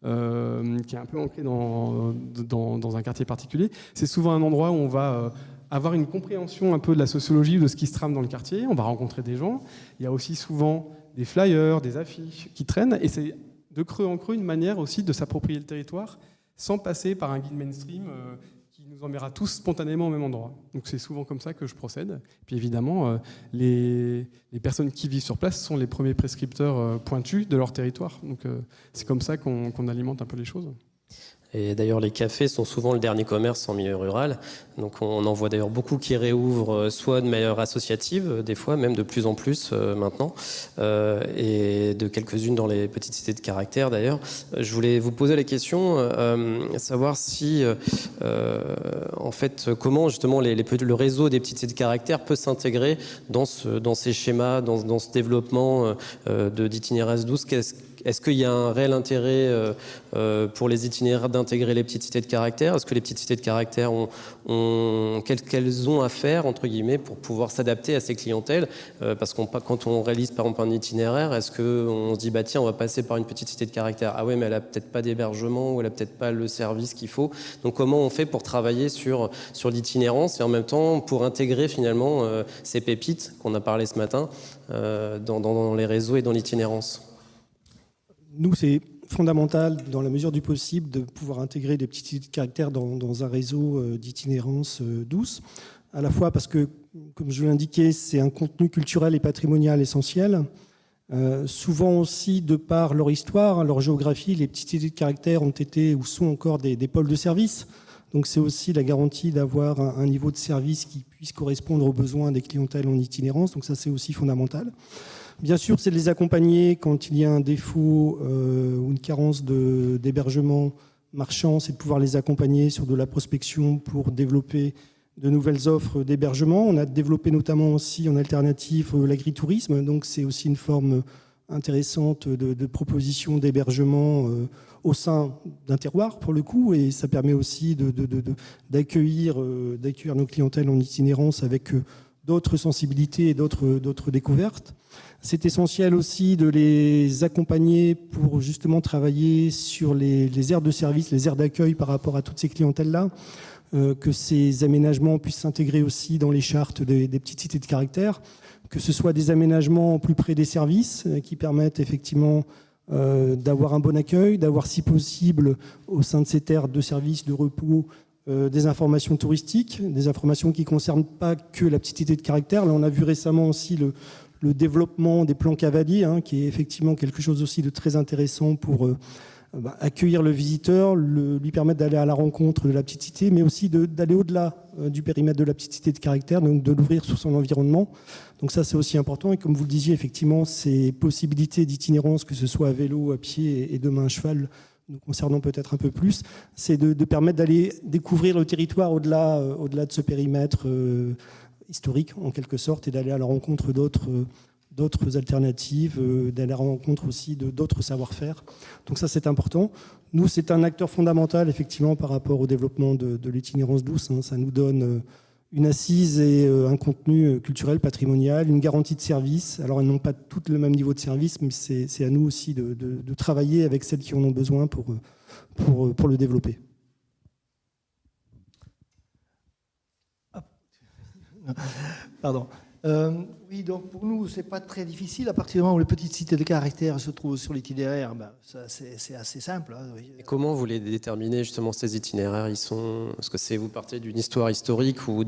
S5: qui est un peu ancré dans un quartier particulier. C'est souvent un endroit où on va avoir une compréhension un peu de la sociologie, de ce qui se trame dans le quartier. On va rencontrer des gens. Il y a aussi souvent des flyers, des affiches qui traînent, et c'est de creux en creux une manière aussi de s'approprier le territoire sans passer par un guide mainstream qui nous emmènera tous spontanément au même endroit. Donc c'est souvent comme ça que je procède. Et puis évidemment, les personnes qui vivent sur place sont les premiers prescripteurs pointus de leur territoire. Donc c'est comme ça qu'on alimente un peu les choses.
S1: Et d'ailleurs, les cafés sont souvent le dernier commerce en milieu rural. Donc on en voit d'ailleurs beaucoup qui réouvrent, soit de manière associative, des fois, même de plus en plus maintenant, et de quelques-unes dans les petites cités de caractère d'ailleurs. Je voulais vous poser la question, savoir si, en fait, comment justement le réseau des petites cités de caractère peut s'intégrer dans ces schémas, dans ce développement d'itinéraires douces. Est-ce qu'il y a un réel intérêt pour les itinéraires d'intégrer les petites cités de caractère? Est-ce que les petites cités de caractère qu'elles ont à faire, entre guillemets, pour pouvoir s'adapter à ces clientèles? Parce que quand on réalise par exemple un itinéraire, est-ce qu'on se dit bah tiens, on va passer par une petite cité de caractère? Ah ouais, mais elle a peut-être pas d'hébergement ou elle a peut-être pas le service qu'il faut. Donc comment on fait pour travailler sur l'itinérance et en même temps pour intégrer finalement ces pépites qu'on a parlé ce matin dans les réseaux et dans l'itinérance?
S3: Nous, c'est fondamental, dans la mesure du possible, de pouvoir intégrer des petites cités de caractère dans un réseau d'itinérance douce, à la fois parce que, comme je l'indiquais, c'est un contenu culturel et patrimonial essentiel. Souvent aussi, de par leur histoire, leur géographie, les petites cités de caractère ont été ou sont encore des pôles de service. Donc c'est aussi la garantie d'avoir un niveau de service qui puisse correspondre aux besoins des clientèles en itinérance. Donc ça, c'est aussi fondamental. Bien sûr, c'est de les accompagner quand il y a un défaut ou une carence d'hébergement marchand, c'est de pouvoir les accompagner sur de la prospection pour développer de nouvelles offres d'hébergement. On a développé notamment aussi en alternative l'agritourisme, donc c'est aussi une forme intéressante de proposition d'hébergement au sein d'un terroir pour le coup, et ça permet aussi d'accueillir nos clientèles en itinérance avec d'autres sensibilités et d'autres découvertes. C'est essentiel aussi de les accompagner pour justement travailler sur les aires de service, les aires d'accueil par rapport à toutes ces clientèles-là, que ces aménagements puissent s'intégrer aussi dans les chartes des petites cités de caractère, que ce soit des aménagements plus près des services qui permettent effectivement d'avoir un bon accueil, d'avoir si possible au sein de ces aires de service, de repos, des informations touristiques, des informations qui ne concernent pas que la petite cité de caractère. Là, on a vu récemment aussi le développement des plans cavaliers, qui est effectivement quelque chose aussi de très intéressant pour accueillir le visiteur, lui permettre d'aller à la rencontre de la petite cité, mais aussi d'aller au-delà du périmètre de la petite cité de caractère, donc de l'ouvrir sur son environnement. Donc ça, c'est aussi important. Et comme vous le disiez, effectivement, ces possibilités d'itinérance, que ce soit à vélo, à pied et demain à cheval, nous concernant peut-être un peu plus, c'est de permettre d'aller découvrir le territoire au-delà de ce périmètre historique, en quelque sorte, et d'aller à la rencontre d'autres alternatives, d'aller à la rencontre aussi d'autres savoir-faire. Donc ça, c'est important. Nous, c'est un acteur fondamental, effectivement, par rapport au développement de l'itinérance douce. Ça nous donne une assise et un contenu culturel, patrimonial, une garantie de service. Alors, elles n'ont pas toutes le même niveau de service, mais c'est à nous aussi de travailler avec celles qui en ont besoin pour le développer.
S4: Pardon. Oui, donc pour nous, c'est pas très difficile. À partir du moment où les petites cités de caractère se trouvent sur l'itinéraire, c'est assez simple.
S1: Et comment vous les déterminez justement ces itinéraires? Est-ce que vous partez d'une histoire historique ou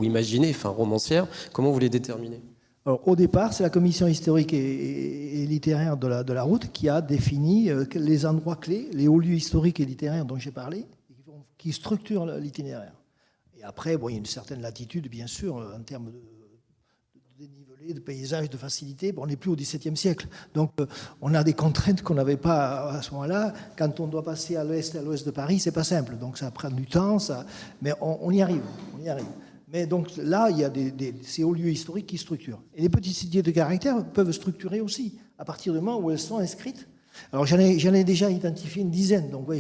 S1: imaginée, enfin romancière? Comment vous les déterminez?
S4: Alors, au départ, c'est la commission historique et littéraire de la route qui a défini les endroits clés, les hauts lieux historiques et littéraires dont j'ai parlé, qui structurent l'itinéraire. Et après, il y a une certaine latitude, bien sûr, en termes de dénivelé, de paysage, de facilité. On n'est plus au XVIIe siècle. Donc, on a des contraintes qu'on n'avait pas à ce moment-là. Quand on doit passer à l'ouest et à l'ouest de Paris, c'est pas simple. Donc, ça prend du temps, mais on y arrive. Mais donc là, il y a ces hauts lieux historiques qui structurent. Et les petites cités de caractère peuvent structurer aussi, à partir du moment où elles sont inscrites. Alors j'en ai déjà identifié une dizaine, donc ouais,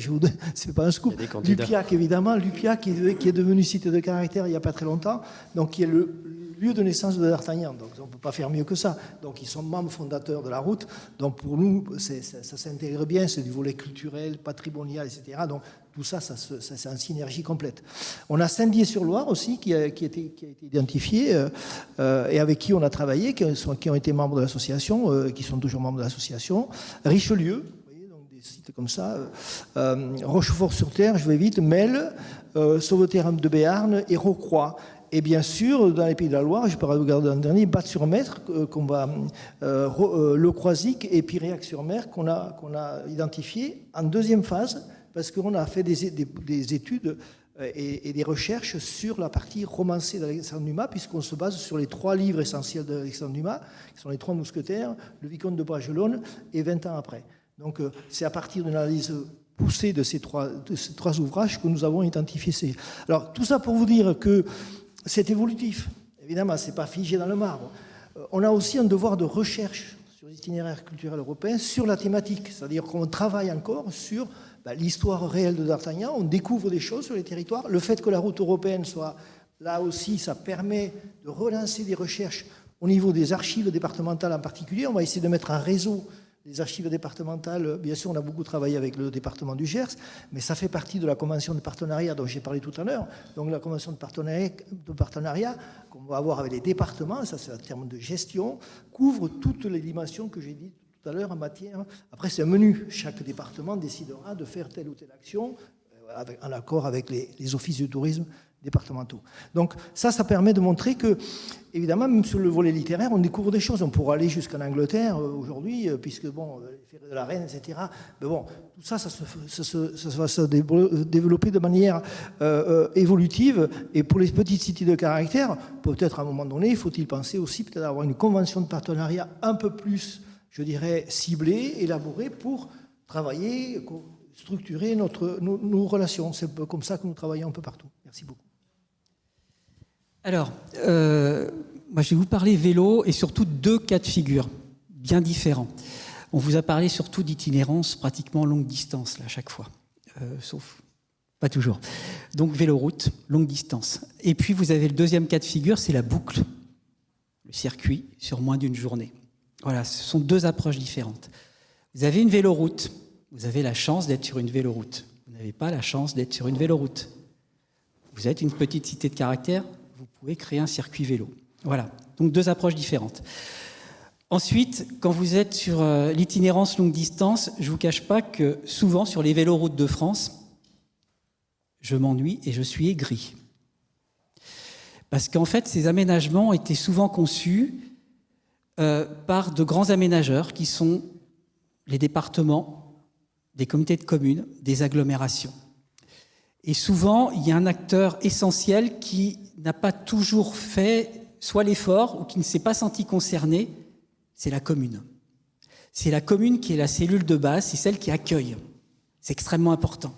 S4: c'est pas un scoop. Lupiac, évidemment, Lupiac qui est devenu cité de caractère il n'y a pas très longtemps, donc qui est le lieu de naissance de D'Artagnan, donc on ne peut pas faire mieux que ça. Donc ils sont membres fondateurs de la route, donc pour nous, ça s'intègre bien, c'est du volet culturel, patrimonial, etc. Donc tout ça, c'est en synergie complète. On a Saint-Dié-sur-Loire aussi, qui a été identifié et avec qui on a travaillé, qui ont été membres de l'association, qui sont toujours membres de l'association. Richelieu, vous voyez, donc des sites comme ça. Rochefort-sur-Terre, je vais vite. Melle, Sauveterre de Béarn et Rocroi. Et bien sûr, dans les Pays de la Loire, je peux regarder un dernier, Batte-sur-Mer, Le Croisic et Piriac-sur-Mer, qu'on a identifié en deuxième phase, parce qu'on a fait des études et des recherches sur la partie romancée d'Alexandre Dumas, puisqu'on se base sur les 3 livres essentiels d'Alexandre Dumas, qui sont les 3 mousquetaires, Le Vicomte de Bragelonne et 20 ans après. Donc c'est à partir d'une analyse poussée de ces trois ouvrages que nous avons identifié ces. Alors tout ça pour vous dire que c'est évolutif. Évidemment, ce n'est pas figé dans le marbre. On a aussi un devoir de recherche sur l'itinéraire culturel européen, sur la thématique. C'est-à-dire qu'on travaille encore sur l'histoire réelle de D'Artagnan, on découvre des choses sur les territoires. Le fait que la route européenne soit là aussi, ça permet de relancer des recherches au niveau des archives départementales en particulier. On va essayer de mettre un réseau des archives départementales. Bien sûr, on a beaucoup travaillé avec le département du Gers, mais ça fait partie de la convention de partenariat dont j'ai parlé tout à l'heure. Donc la convention de partenariat qu'on va avoir avec les départements, ça c'est un terme de gestion, couvre toutes les dimensions que j'ai dites tout à l'heure en matière. Après, c'est un menu. Chaque département décidera de faire telle ou telle action en accord avec les offices du tourisme départementaux. Donc ça permet de montrer que, évidemment, même sur le volet littéraire, on découvre des choses. On pourra aller jusqu'en Angleterre aujourd'hui, puisque, les ferrets de la Reine, etc. Mais bon, tout ça, ça va se développer de manière évolutive. Et pour les petites cités de caractère, peut-être à un moment donné, faut-il penser aussi peut-être avoir une convention de partenariat un peu plus, je dirais, ciblée, élaborée pour travailler, structurer nos relations. C'est comme ça que nous travaillons un peu partout. Merci beaucoup.
S2: Alors, moi je vais vous parler vélo et surtout 2 cas de figure bien différents. On vous a parlé surtout d'itinérance pratiquement longue distance, là, à chaque fois, sauf Pas toujours. Donc véloroute, longue distance. Et puis vous avez le deuxième cas de figure, c'est la boucle, le circuit sur moins d'une journée. Voilà, ce sont deux approches différentes. Vous avez une véloroute, vous avez la chance d'être sur une véloroute. Vous n'avez pas la chance d'être sur une véloroute. Vous êtes une petite cité de caractère, vous pouvez créer un circuit vélo. Voilà, donc deux approches différentes. Ensuite, quand vous êtes sur l'itinérance longue distance, je ne vous cache pas que souvent sur les véloroutes de France, je m'ennuie et je suis aigri. Parce qu'en fait, ces aménagements étaient souvent conçus par de grands aménageurs qui sont les départements, des comités de communes, des agglomérations. Et souvent, il y a un acteur essentiel qui n'a pas toujours fait soit l'effort ou qui ne s'est pas senti concerné, c'est la commune. C'est la commune qui est la cellule de base, c'est celle qui accueille. C'est extrêmement important.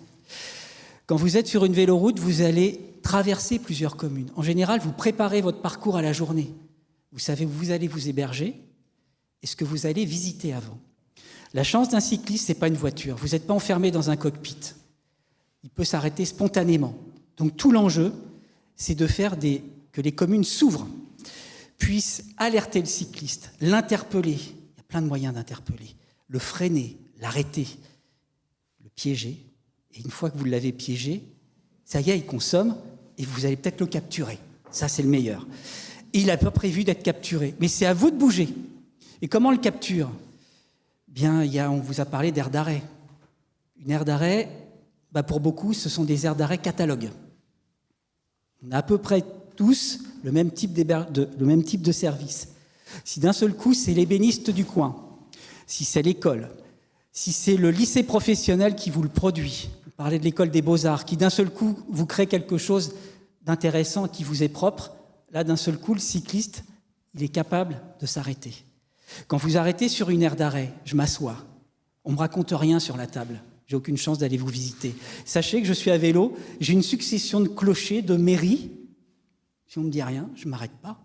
S2: Quand vous êtes sur une véloroute, vous allez traverser plusieurs communes. En général, vous préparez votre parcours à la journée. Vous savez où vous allez vous héberger et ce que vous allez visiter avant. La chance d'un cycliste, ce n'est pas une voiture. Vous n'êtes pas enfermé dans un cockpit. Il peut s'arrêter spontanément. Donc tout l'enjeu, c'est de faire que les communes s'ouvrent, puissent alerter le cycliste, l'interpeller. Il y a plein de moyens d'interpeller. Le freiner, l'arrêter, le piéger. Et une fois que vous l'avez piégé, ça y est, il consomme et vous allez peut-être le capturer. Ça, c'est le meilleur. Et il n'a pas prévu d'être capturé. Mais c'est à vous de bouger. Et comment on le capture ? Bien, on vous a parlé d'aire d'arrêt. Une aire d'arrêt, pour beaucoup, ce sont des aires d'arrêt catalogues. On a à peu près tous le même type de service. Si d'un seul coup, c'est l'ébéniste du coin, si c'est l'école, si c'est le lycée professionnel qui vous le produit, vous parlez de l'école des beaux-arts, qui d'un seul coup vous crée quelque chose d'intéressant qui vous est propre, là d'un seul coup, le cycliste, il est capable de s'arrêter. Quand vous arrêtez sur une aire d'arrêt, je m'assois, on ne me raconte rien sur la table, j'ai aucune chance d'aller vous visiter. Sachez que je suis à vélo, j'ai une succession de clochers, de mairies. Si on ne me dit rien, je ne m'arrête pas.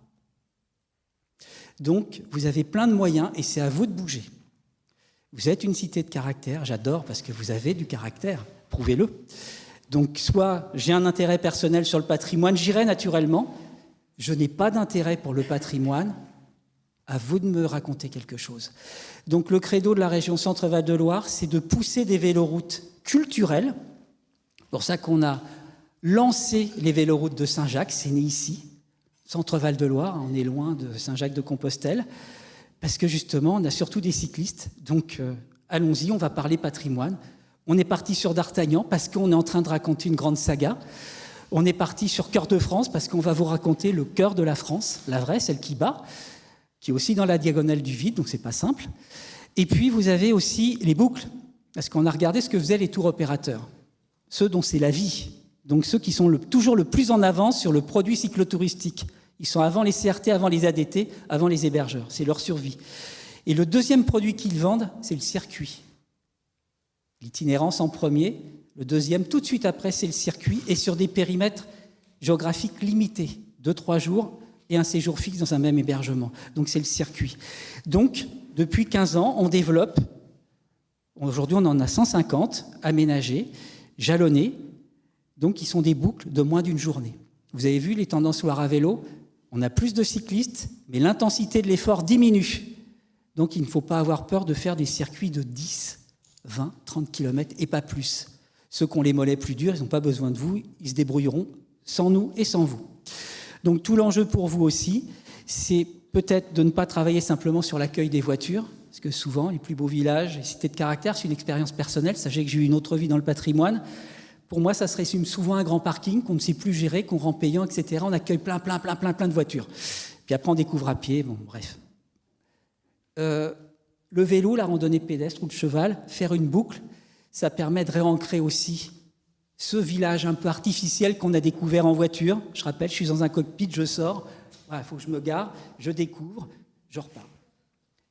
S2: Donc, vous avez plein de moyens et c'est à vous de bouger. Vous êtes une cité de caractère, j'adore parce que vous avez du caractère, prouvez-le. Donc, soit j'ai un intérêt personnel sur le patrimoine, j'irai naturellement. Je n'ai pas d'intérêt pour le patrimoine, à vous de me raconter quelque chose. Donc, le credo de la région Centre-Val de Loire, c'est de pousser des véloroutes culturelles. C'est pour ça qu'on a lancé les véloroutes de Saint-Jacques, c'est né ici, Centre-Val de Loire, on est loin de Saint-Jacques-de-Compostelle, parce que justement, on a surtout des cyclistes. Donc, allons-y, on va parler patrimoine. On est parti sur D'Artagnan, parce qu'on est en train de raconter une grande saga. On est parti sur Cœur de France, parce qu'on va vous raconter le cœur de la France, la vraie, celle qui bat, qui est aussi dans la diagonale du vide, donc c'est pas simple. Et puis, vous avez aussi les boucles, parce qu'on a regardé ce que faisaient les tours opérateurs, ceux dont c'est la vie. Donc ceux qui sont toujours le plus en avance sur le produit cyclotouristique. Ils sont avant les CRT, avant les ADT, avant les hébergeurs. C'est leur survie. Et le deuxième produit qu'ils vendent, c'est le circuit. L'itinérance en premier. Le deuxième, tout de suite après, c'est le circuit. Et sur des périmètres géographiques limités. 2-3 jours et un séjour fixe dans un même hébergement. Donc c'est le circuit. Donc, depuis 15 ans, on développe. Aujourd'hui, on en a 150 aménagés, jalonnés. Donc, ils sont des boucles de moins d'une journée. Vous avez vu les tendances Loire à vélo, on a plus de cyclistes, mais l'intensité de l'effort diminue. Donc, il ne faut pas avoir peur de faire des circuits de 10, 20, 30 km et pas plus. Ceux qui ont les mollets plus durs, ils n'ont pas besoin de vous, ils se débrouilleront sans nous et sans vous. Donc, tout l'enjeu pour vous aussi, c'est peut-être de ne pas travailler simplement sur l'accueil des voitures, parce que souvent, les plus beaux villages, les cités de caractère, c'est une expérience personnelle. Sachez que j'ai eu une autre vie dans le patrimoine. Pour moi, ça se résume souvent à un grand parking qu'on ne sait plus gérer, qu'on rend payant, etc. On accueille plein de voitures. Puis après, on découvre à pied, bon, bref. Le vélo, la randonnée pédestre ou le cheval, faire une boucle, ça permet de réancrer aussi ce village un peu artificiel qu'on a découvert en voiture. Je rappelle, je suis dans un cockpit, je sors, il faut que je me gare, je découvre, je repars.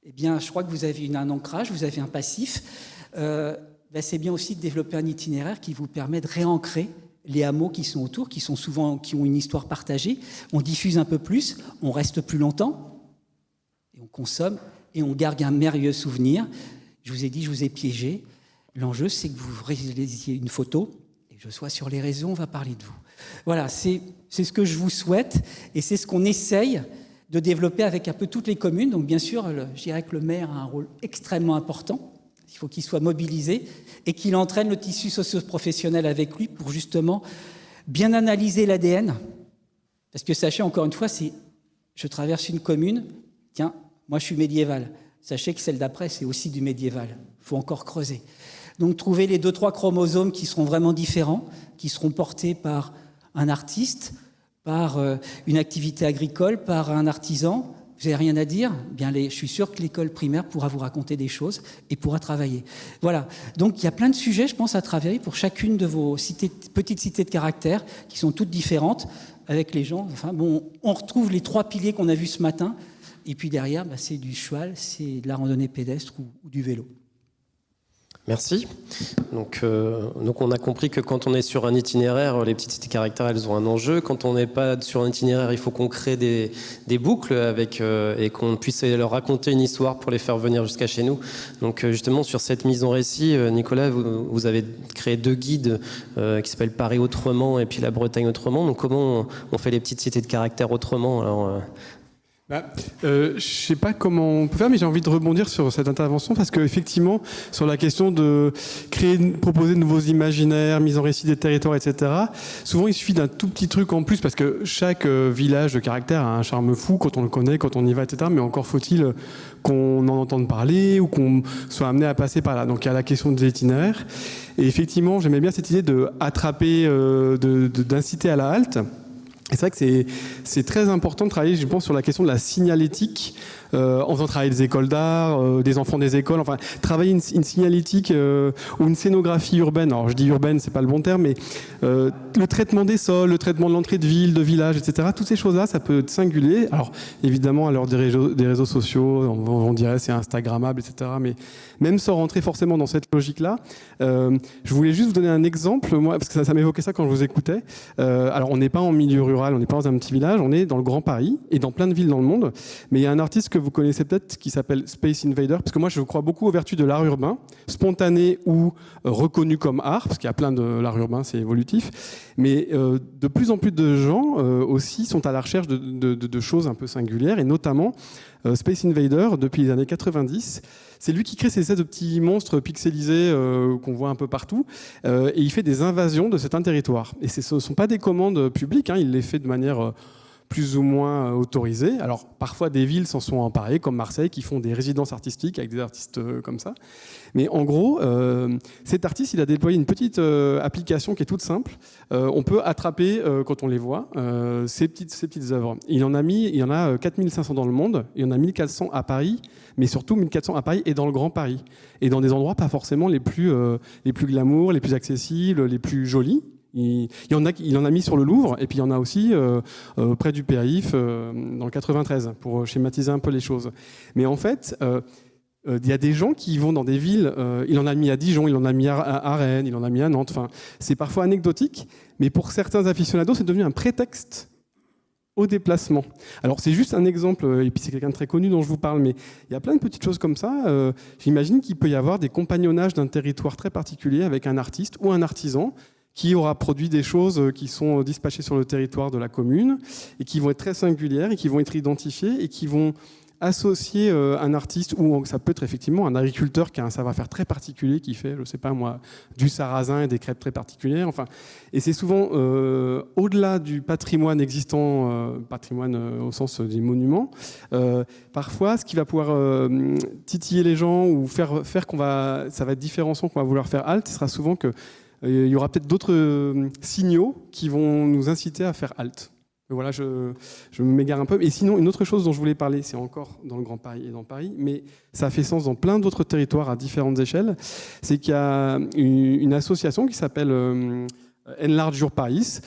S2: Eh bien, je crois que vous avez un ancrage, vous avez un passif. C'est bien aussi de développer un itinéraire qui vous permet de réancrer les hameaux qui sont autour, qui ont une histoire partagée. On diffuse un peu plus, on reste plus longtemps, et on consomme, et on garde un merveilleux souvenir. Je vous ai dit, je vous ai piégé. L'enjeu, c'est que vous réalisiez une photo, et et je sois sur les réseaux, on va parler de vous. Voilà, c'est ce que je vous souhaite et c'est ce qu'on essaye de développer avec un peu toutes les communes. Donc bien sûr, je dirais que le maire a un rôle extrêmement important. Il faut qu'il soit mobilisé et qu'il entraîne le tissu socio-professionnel avec lui pour justement bien analyser l'ADN. Parce que sachez, encore une fois, je traverse une commune, tiens, moi je suis médiéval. Sachez que celle d'après, c'est aussi du médiéval. Il faut encore creuser. Donc trouver les 2-3 chromosomes qui seront vraiment différents, qui seront portés par un artiste, par une activité agricole, par un artisan. Vous n'avez rien à dire? Bien, je suis sûr que l'école primaire pourra vous raconter des choses et pourra travailler. Voilà. Donc, il y a plein de sujets, je pense, à travailler pour chacune de vos petites cités de caractère qui sont toutes différentes avec les gens. Enfin, bon, on retrouve les 3 piliers qu'on a vus ce matin. Et puis derrière, c'est du cheval, c'est de la randonnée pédestre ou du vélo.
S1: Merci. Donc on a compris que quand on est sur un itinéraire, les petites cités caractères, elles ont un enjeu. Quand on n'est pas sur un itinéraire, il faut qu'on crée des boucles et qu'on puisse leur raconter une histoire pour les faire venir jusqu'à chez nous. Donc justement, sur cette mise en récit, Nicolas, vous avez créé 2 guides qui s'appellent Paris autrement et puis la Bretagne autrement. Donc comment on fait les petites cités de caractères autrement? Alors,
S5: je ne sais pas comment on peut faire, mais j'ai envie de rebondir sur cette intervention parce qu'effectivement, sur la question de proposer de nouveaux imaginaires, mise en récit des territoires, etc., souvent il suffit d'un tout petit truc en plus parce que chaque village de caractère a un charme fou quand on le connaît, quand on y va, etc., mais encore faut-il qu'on en entende parler ou qu'on soit amené à passer par là. Donc il y a la question des itinéraires. Et effectivement, j'aimais bien cette idée d'attraper, d'inciter à la halte. Et c'est vrai que c'est très important de travailler, je pense, sur la question de la signalétique, en faisant travailler des écoles d'art, des enfants des écoles, enfin, travailler une signalétique ou une scénographie urbaine. Alors, je dis urbaine, c'est pas le bon terme, mais le traitement des sols, le traitement de l'entrée de ville, de village, etc. Toutes ces choses-là, ça peut être singulier. Alors, évidemment, à l'heure des réseaux sociaux, on dirait c'est Instagrammable, etc. Mais même sans rentrer forcément dans cette logique-là, je voulais juste vous donner un exemple, moi, parce que ça m'évoquait ça quand je vous écoutais. Alors, on n'est pas en milieu rural, on n'est pas dans un petit village, on est dans le Grand Paris et dans plein de villes dans le monde. Mais il y a un artiste que vous connaissez peut-être qui s'appelle Space Invader, parce que moi je crois beaucoup aux vertus de l'art urbain, spontané ou reconnu comme art, parce qu'il y a plein de l'art urbain, c'est évolutif. Mais de plus en plus de gens aussi sont à la recherche de choses un peu singulières, et notamment Space Invader, depuis les années 90, c'est lui qui crée ces espèces de petits monstres pixelisés qu'on voit un peu partout, et il fait des invasions de certains territoires. Et ce ne sont pas des commandes publiques, il les fait de manière plus ou moins autorisée. Alors parfois des villes s'en sont emparées, comme Marseille, qui font des résidences artistiques avec des artistes comme ça. Mais en gros, cet artiste, il a déployé une petite application qui est toute simple. On peut attraper, quand on les voit, ces petites œuvres. Il y en a 4500 dans le monde, il y en a 1400 à Paris, mais surtout 1400 à Paris et dans le Grand Paris. Et dans des endroits pas forcément les plus glamour, les plus accessibles, les plus jolis. Il en a mis sur le Louvre, et puis il y en a aussi près du Périph', dans le 93, pour schématiser un peu les choses. Mais en fait, il y a des gens qui vont dans des villes, il en a mis à Dijon, il en a mis à Rennes, il en a mis à Nantes, enfin, c'est parfois anecdotique, mais pour certains aficionados, c'est devenu un prétexte au déplacement. Alors c'est juste un exemple, et puis c'est quelqu'un de très connu dont je vous parle, mais il y a plein de petites choses comme ça. J'imagine qu'il peut y avoir des compagnonnages d'un territoire très particulier avec un artiste ou un artisan qui aura produit des choses qui sont dispatchées sur le territoire de la commune et qui vont être très singulières et qui vont être identifiées et qui vont associer un artiste, ou ça peut être effectivement un agriculteur qui a un savoir-faire très particulier, qui fait, je sais pas moi, du sarrasin et des crêpes très particulières. Enfin, et c'est souvent au-delà du patrimoine existant, patrimoine au sens des monuments. Parfois, ce qui va pouvoir titiller les gens ou faire ça va être différenciant, qu'on va vouloir faire halte, ce sera souvent que il y aura peut-être d'autres signaux qui vont nous inciter à faire halte. Voilà, je m'égare un peu. Et sinon, une autre chose dont je voulais parler, c'est encore dans le Grand Paris et dans Paris, mais ça fait sens dans plein d'autres territoires à différentes échelles, c'est qu'il y a une association qui s'appelle Enlarge Your Paris,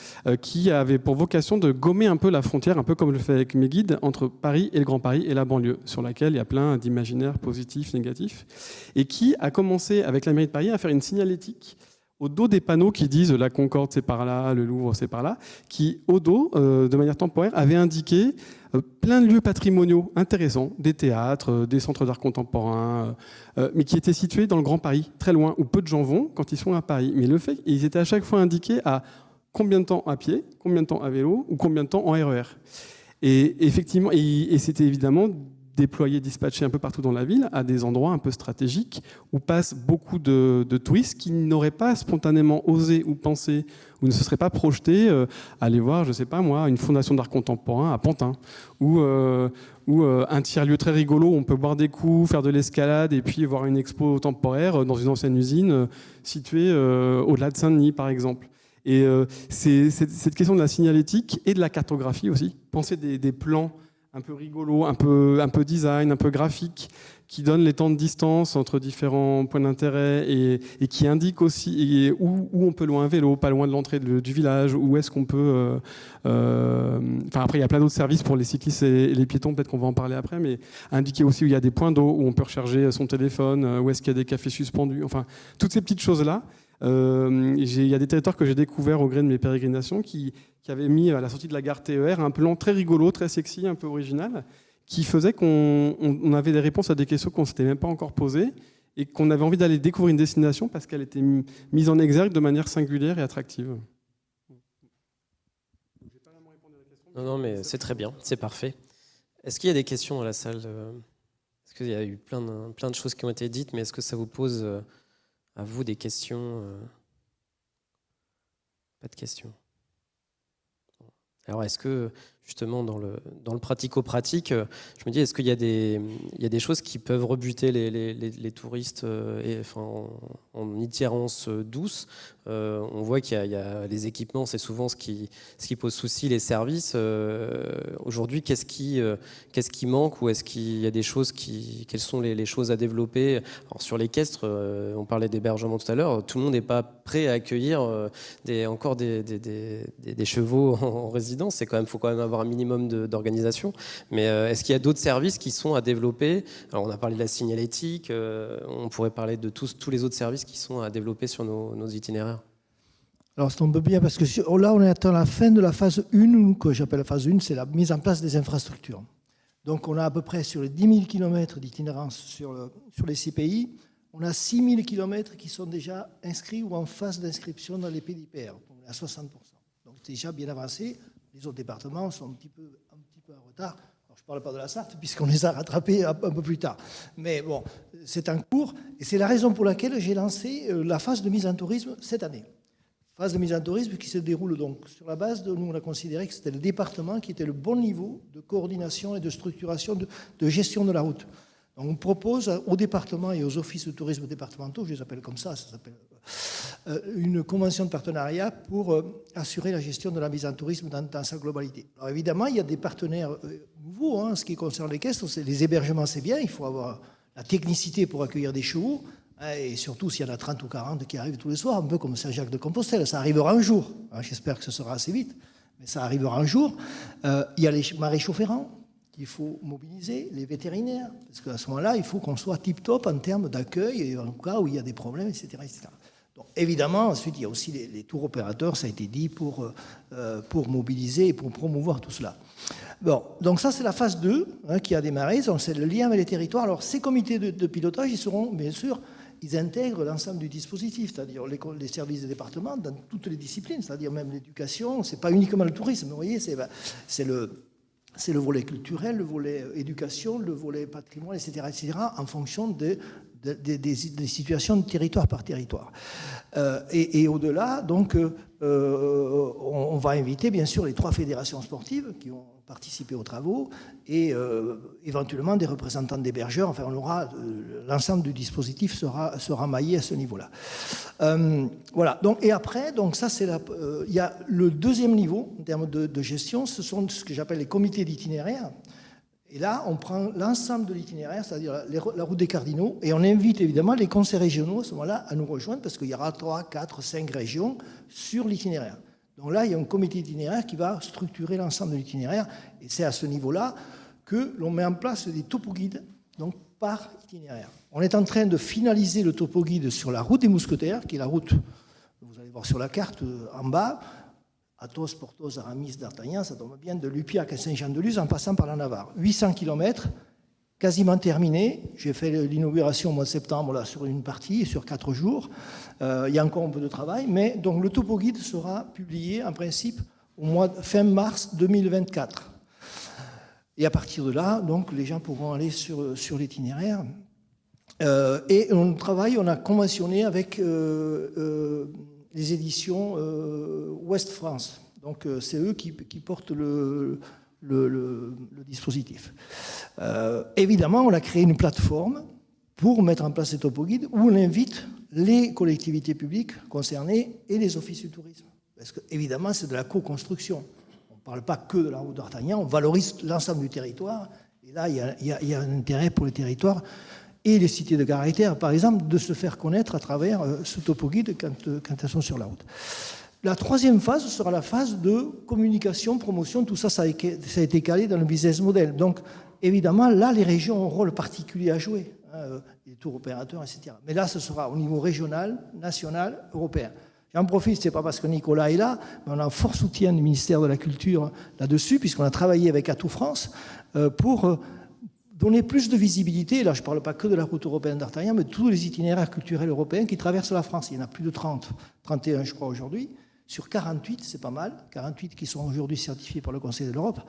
S5: qui avait pour vocation de gommer un peu la frontière, un peu comme je le fais avec mes guides, entre Paris et le Grand Paris et la banlieue, sur laquelle il y a plein d'imaginaires positifs, négatifs, et qui a commencé avec la mairie de Paris à faire une signalétique au dos des panneaux qui disent la Concorde c'est par là, le Louvre c'est par là, qui au dos, de manière temporaire, avaient indiqué plein de lieux patrimoniaux intéressants, des théâtres, des centres d'art contemporain, mais qui étaient situés dans le Grand Paris, très loin, où peu de gens vont quand ils sont à Paris. Mais le fait qu'ils étaient à chaque fois indiqués à combien de temps à pied, combien de temps à vélo ou combien de temps en RER. Et effectivement, et c'était évidemment déployé, dispatché un peu partout dans la ville, à des endroits un peu stratégiques où passent beaucoup de touristes qui n'auraient pas spontanément osé ou pensé ou ne se seraient pas projetés aller voir, je ne sais pas moi, une fondation d'art contemporain à Pantin ou un tiers-lieu très rigolo où on peut boire des coups, faire de l'escalade et puis voir une expo temporaire dans une ancienne usine située au-delà de Saint-Denis, par exemple. Et c'est cette question de la signalétique et de la cartographie aussi. Penser des plans un peu rigolo, un peu design, un peu graphique, qui donne les temps de distance entre différents points d'intérêt et qui indique aussi où on peut louer un vélo, pas loin de l'entrée du village, où est-ce qu'on peut... Enfin, après, il y a plein d'autres services pour les cyclistes et les piétons, peut-être qu'on va en parler après, mais indiquer aussi où il y a des points d'eau, où on peut recharger son téléphone, où est-ce qu'il y a des cafés suspendus, enfin, toutes ces petites choses-là. Il y a des territoires que j'ai découverts au gré de mes pérégrinations qui avaient mis à la sortie de la gare TER un plan très rigolo, très sexy, un peu original, qui faisait qu'on avait des réponses à des questions qu'on ne s'était même pas encore posées et qu'on avait envie d'aller découvrir une destination parce qu'elle était mise en exergue de manière singulière et attractive.
S1: Non, mais c'est très bien, c'est parfait. Est-ce qu'il y a des questions dans la salle? Est-ce qu'il y a eu plein de choses qui ont été dites, mais est-ce que ça vous pose à vous des questions? Pas de questions. Alors, est-ce que, justement, dans le pratico-pratique, je me dis, est-ce qu'il y a des choses qui peuvent rebuter les touristes en itinérance douce? On voit qu'il y a les équipements, c'est souvent ce qui pose souci, les services. Aujourd'hui, qu'est-ce qui manque ou est-ce qu'il y a des choses quelles sont les choses à développer? Alors, sur l'équestre, on parlait d'hébergement tout à l'heure, tout le monde n'est pas prêt à accueillir encore des chevaux en résidence. Faut quand même avoir un minimum d'organisation. Mais est-ce qu'il y a d'autres services qui sont à développer? Alors, on a parlé de la signalétique, on pourrait parler de tous les autres services qui sont à développer sur nos itinéraires.
S4: Alors, ça tombe bien parce que là, on est atteint la fin de la phase 1, que j'appelle la phase 1, c'est la mise en place des infrastructures. Donc, on a à peu près sur les 10 000 km d'itinérance sur les 6 pays, on a 6 000 km qui sont déjà inscrits ou en phase d'inscription dans les PDPR. On est à 60%. Donc, c'est déjà bien avancé. Les autres départements sont un petit peu en retard. Alors, je ne parle pas de la Sarthe, puisqu'on les a rattrapés un peu plus tard. Mais bon, c'est en cours. Et c'est la raison pour laquelle j'ai lancé la phase de mise en tourisme cette année. Phase de mise en tourisme qui se déroule donc sur la base de, nous on a considéré que c'était le département qui était le bon niveau de coordination et de structuration de gestion de la route. Donc on propose aux départements et aux offices de tourisme départementaux, je les appelle comme ça s'appelle une convention de partenariat pour assurer la gestion de la mise en tourisme dans sa globalité. Alors évidemment, il y a des partenaires nouveaux, en ce qui concerne l'équestre, les hébergements c'est bien, il faut avoir la technicité pour accueillir des chevaux. Et surtout, s'il y en a 30 ou 40 qui arrivent tous les soirs, un peu comme Saint-Jacques-de-Compostelle, ça arrivera un jour. J'espère que ce sera assez vite, mais ça arrivera un jour. Il y a les maréchaux ferrants qu'il faut mobiliser, les vétérinaires, parce qu'à ce moment-là, il faut qu'on soit tip-top en termes d'accueil, et en cas où il y a des problèmes, etc. etc. Donc, évidemment, ensuite, il y a aussi les tours opérateurs, ça a été dit, pour mobiliser et pour promouvoir tout cela. Bon, donc ça, c'est la phase 2 qui a démarré, c'est le lien avec les territoires. Alors, ces comités de pilotage, ils seront, bien sûr, ils intègrent l'ensemble du dispositif, c'est-à-dire les services des départements dans toutes les disciplines, c'est-à-dire même l'éducation, c'est pas uniquement le tourisme, vous voyez, c'est le volet culturel, le volet éducation, le volet patrimoine, etc., en fonction des situations de territoire par territoire. Et au-delà, donc, on va inviter bien sûr les 3 fédérations sportives qui ont participé aux travaux et éventuellement des représentants d'hébergeurs. Enfin, on aura l'ensemble du dispositif sera maillé à ce niveau-là. Voilà. Donc, et après, donc ça c'est il y a le deuxième niveau en termes de gestion. Ce sont ce que j'appelle les comités d'itinéraire. Et là, on prend l'ensemble de l'itinéraire, c'est-à-dire la route des cardinaux, et on invite évidemment les conseils régionaux à ce moment-là à nous rejoindre parce qu'il y aura 3, 4, 5 régions sur l'itinéraire. Donc là, il y a un comité d'itinéraire qui va structurer l'ensemble de l'itinéraire, et c'est à ce niveau-là que l'on met en place des topoguides, donc par itinéraire. On est en train de finaliser le topoguide sur la route des Mousquetaires, qui est la route Vous allez voir sur la carte en bas, Athos, Porthos, Aramis, D'Artagnan, ça tombe bien, de Lupiac à Saint-Jean-de-Luz en passant par la Navarre. 800 km, quasiment terminé. J'ai fait l'inauguration au mois de septembre là, sur une partie, sur 4 jours. Il y a encore un peu de travail, mais donc, le topo-guide sera publié en principe fin mars 2024. Et à partir de là, donc, les gens pourront aller sur l'itinéraire. Et on a conventionné avec les éditions Ouest France. Donc c'est eux qui portent le dispositif. Évidemment, on a créé une plateforme pour mettre en place ces topo-guides où on invite les collectivités publiques concernées et les offices du tourisme. Parce qu'évidemment, c'est de la co-construction. On ne parle pas que de la route d'Artagnan, on valorise l'ensemble du territoire. Et là, il y a un intérêt pour les territoires et les cités de caractère, par exemple, de se faire connaître à travers ce topo-guide quand elles sont sur la route. La troisième phase sera la phase de communication, promotion. Tout ça, ça a été calé dans le business model. Donc, évidemment, là, les régions ont un rôle particulier à jouer, les tours opérateurs, etc. Mais là, ce sera au niveau régional, national, européen. J'en profite, ce n'est pas parce que Nicolas est là, mais on a un fort soutien du ministère de la Culture là-dessus, puisqu'on a travaillé avec Atout France pour donner plus de visibilité. Là, je ne parle pas que de la route européenne d'Artagnan, mais de tous les itinéraires culturels européens qui traversent la France. Il y en a plus de 30, 31 je crois aujourd'hui, sur 48, c'est pas mal, 48 qui sont aujourd'hui certifiés par le Conseil de l'Europe.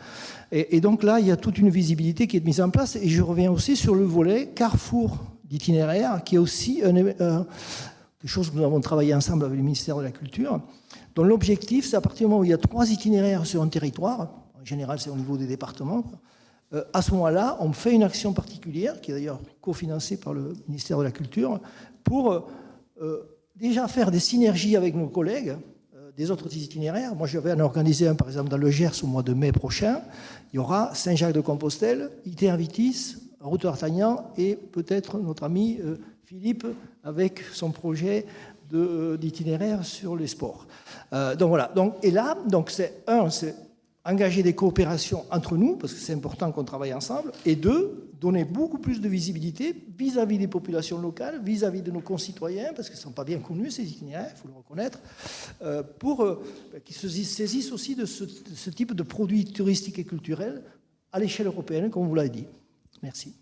S4: Et donc là, il y a toute une visibilité qui est mise en place. Et je reviens aussi sur le volet carrefour d'itinéraire, qui est aussi quelque chose que nous avons travaillé ensemble avec le ministère de la Culture, dont l'objectif, c'est à partir du moment où il y a 3 itinéraires sur un territoire, en général c'est au niveau des départements, à ce moment-là, on fait une action particulière, qui est d'ailleurs cofinancée par le ministère de la Culture, pour déjà faire des synergies avec nos collègues des autres itinéraires. Moi, je vais en organiser un, par exemple, dans le Gers au mois de mai prochain. Il y aura Saint-Jacques-de-Compostelle, Iter-Vitis, Route d'Artagnan et peut-être notre ami Philippe avec son projet d'itinéraire sur les sports. Donc voilà. Et là, c'est engager des coopérations entre nous, parce que c'est important qu'on travaille ensemble, et 2, donner beaucoup plus de visibilité vis-à-vis des populations locales, vis-à-vis de nos concitoyens, parce qu'ils ne sont pas bien connus, ces itinéraires, il faut le reconnaître, pour qu'ils se saisissent aussi de ce type de produits touristiques et culturels à l'échelle européenne, comme vous l'avez dit. Merci.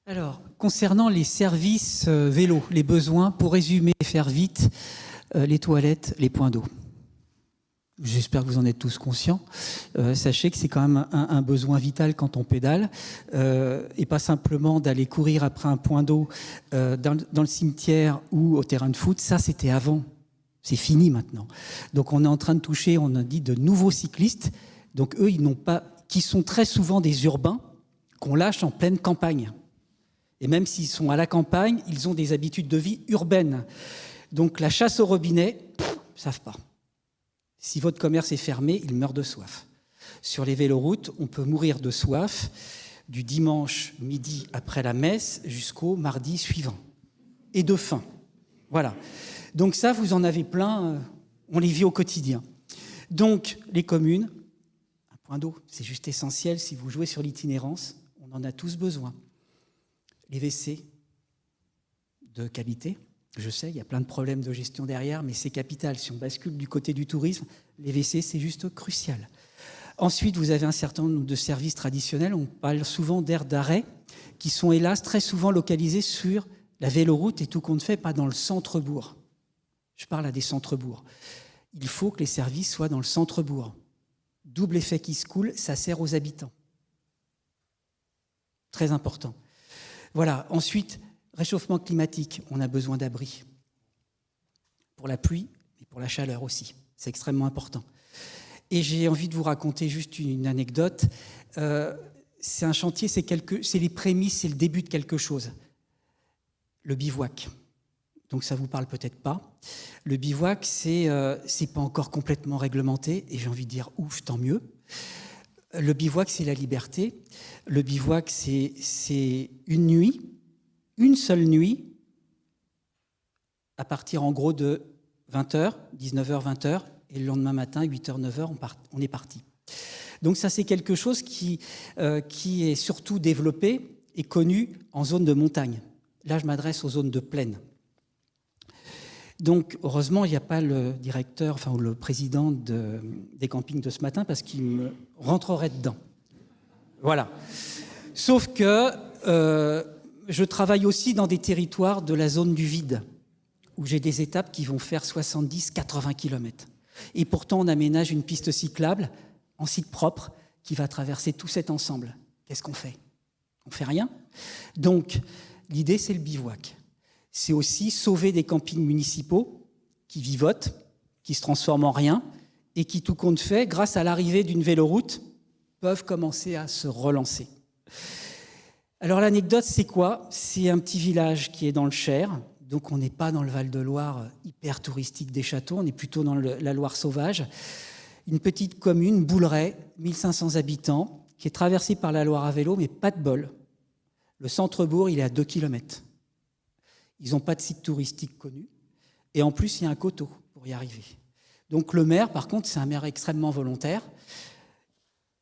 S2: Alors, concernant les services vélos, les besoins, pour résumer et faire vite, les toilettes, les points d'eau. J'espère que vous en êtes tous conscients. Sachez que c'est quand même un besoin vital quand on pédale, et pas simplement d'aller courir après un point d'eau dans le cimetière ou au terrain de foot. Ça, c'était avant. C'est fini maintenant. Donc, on est en train de toucher, on a dit, de nouveaux cyclistes. Donc, eux, qui sont très souvent des urbains qu'on lâche en pleine campagne. Et même s'ils sont à la campagne, ils ont des habitudes de vie urbaines. Donc, la chasse au robinet, ils ne savent pas. Si votre commerce est fermé, il meurt de soif. Sur les véloroutes, on peut mourir de soif du dimanche midi après la messe jusqu'au mardi suivant. Et de faim. Voilà. Donc ça, vous en avez plein, on les vit au quotidien. Donc, les communes, un point d'eau, c'est juste essentiel. Si vous jouez sur l'itinérance, on en a tous besoin. Les WC de qualité. Je sais, il y a plein de problèmes de gestion derrière, mais c'est capital. Si on bascule du côté du tourisme, les WC, c'est juste crucial. Ensuite, vous avez un certain nombre de services traditionnels. On parle souvent d'aires d'arrêt, qui sont hélas très souvent localisés sur la véloroute et tout compte fait, pas dans le centre-bourg. Je parle à des centres-bourgs. Il faut que les services soient dans le centre-bourg. Double effet qui se coule, ça sert aux habitants. Très important. Voilà. Ensuite, réchauffement climatique, on a besoin d'abris. Pour la pluie et pour la chaleur aussi. C'est extrêmement important. Et j'ai envie de vous raconter juste une anecdote. C'est un chantier, c'est les prémices, c'est le début de quelque chose. Le bivouac. Donc ça ne vous parle peut-être pas. Le bivouac, c'est pas encore complètement réglementé. Et j'ai envie de dire, ouf, tant mieux. Le bivouac, c'est la liberté. Le bivouac, c'est une nuit. Une seule nuit, à partir en gros de 20h, 19h, 20h, et le lendemain matin, 8h, 9h, on est parti. Donc ça, c'est quelque chose qui est surtout développé et connu en zone de montagne. Là, je m'adresse aux zones de plaine. Donc, heureusement, il n'y a pas le directeur, enfin, ou le président des campings de ce matin, parce qu'il me rentrerait dedans. Voilà. Sauf que je travaille aussi dans des territoires de la zone du vide, où j'ai des étapes qui vont faire 70-80 km. Et pourtant, on aménage une piste cyclable en site propre qui va traverser tout cet ensemble. Qu'est-ce qu'on fait? On ne fait rien. Donc, l'idée, c'est le bivouac. C'est aussi sauver des campings municipaux qui vivotent, qui se transforment en rien, et qui, tout compte fait, grâce à l'arrivée d'une véloroute, peuvent commencer à se relancer. Alors l'anecdote, c'est quoi? C'est un petit village qui est dans le Cher, donc on n'est pas dans le Val-de-Loire hyper touristique des châteaux, on est plutôt dans la Loire sauvage. Une petite commune, Bouleret, 1500 habitants, qui est traversée par la Loire à vélo, mais pas de bol. Le centre-bourg, il est à 2 km. Ils n'ont pas de site touristique connu. Et en plus, il y a un coteau pour y arriver. Donc le maire, par contre, c'est un maire extrêmement volontaire.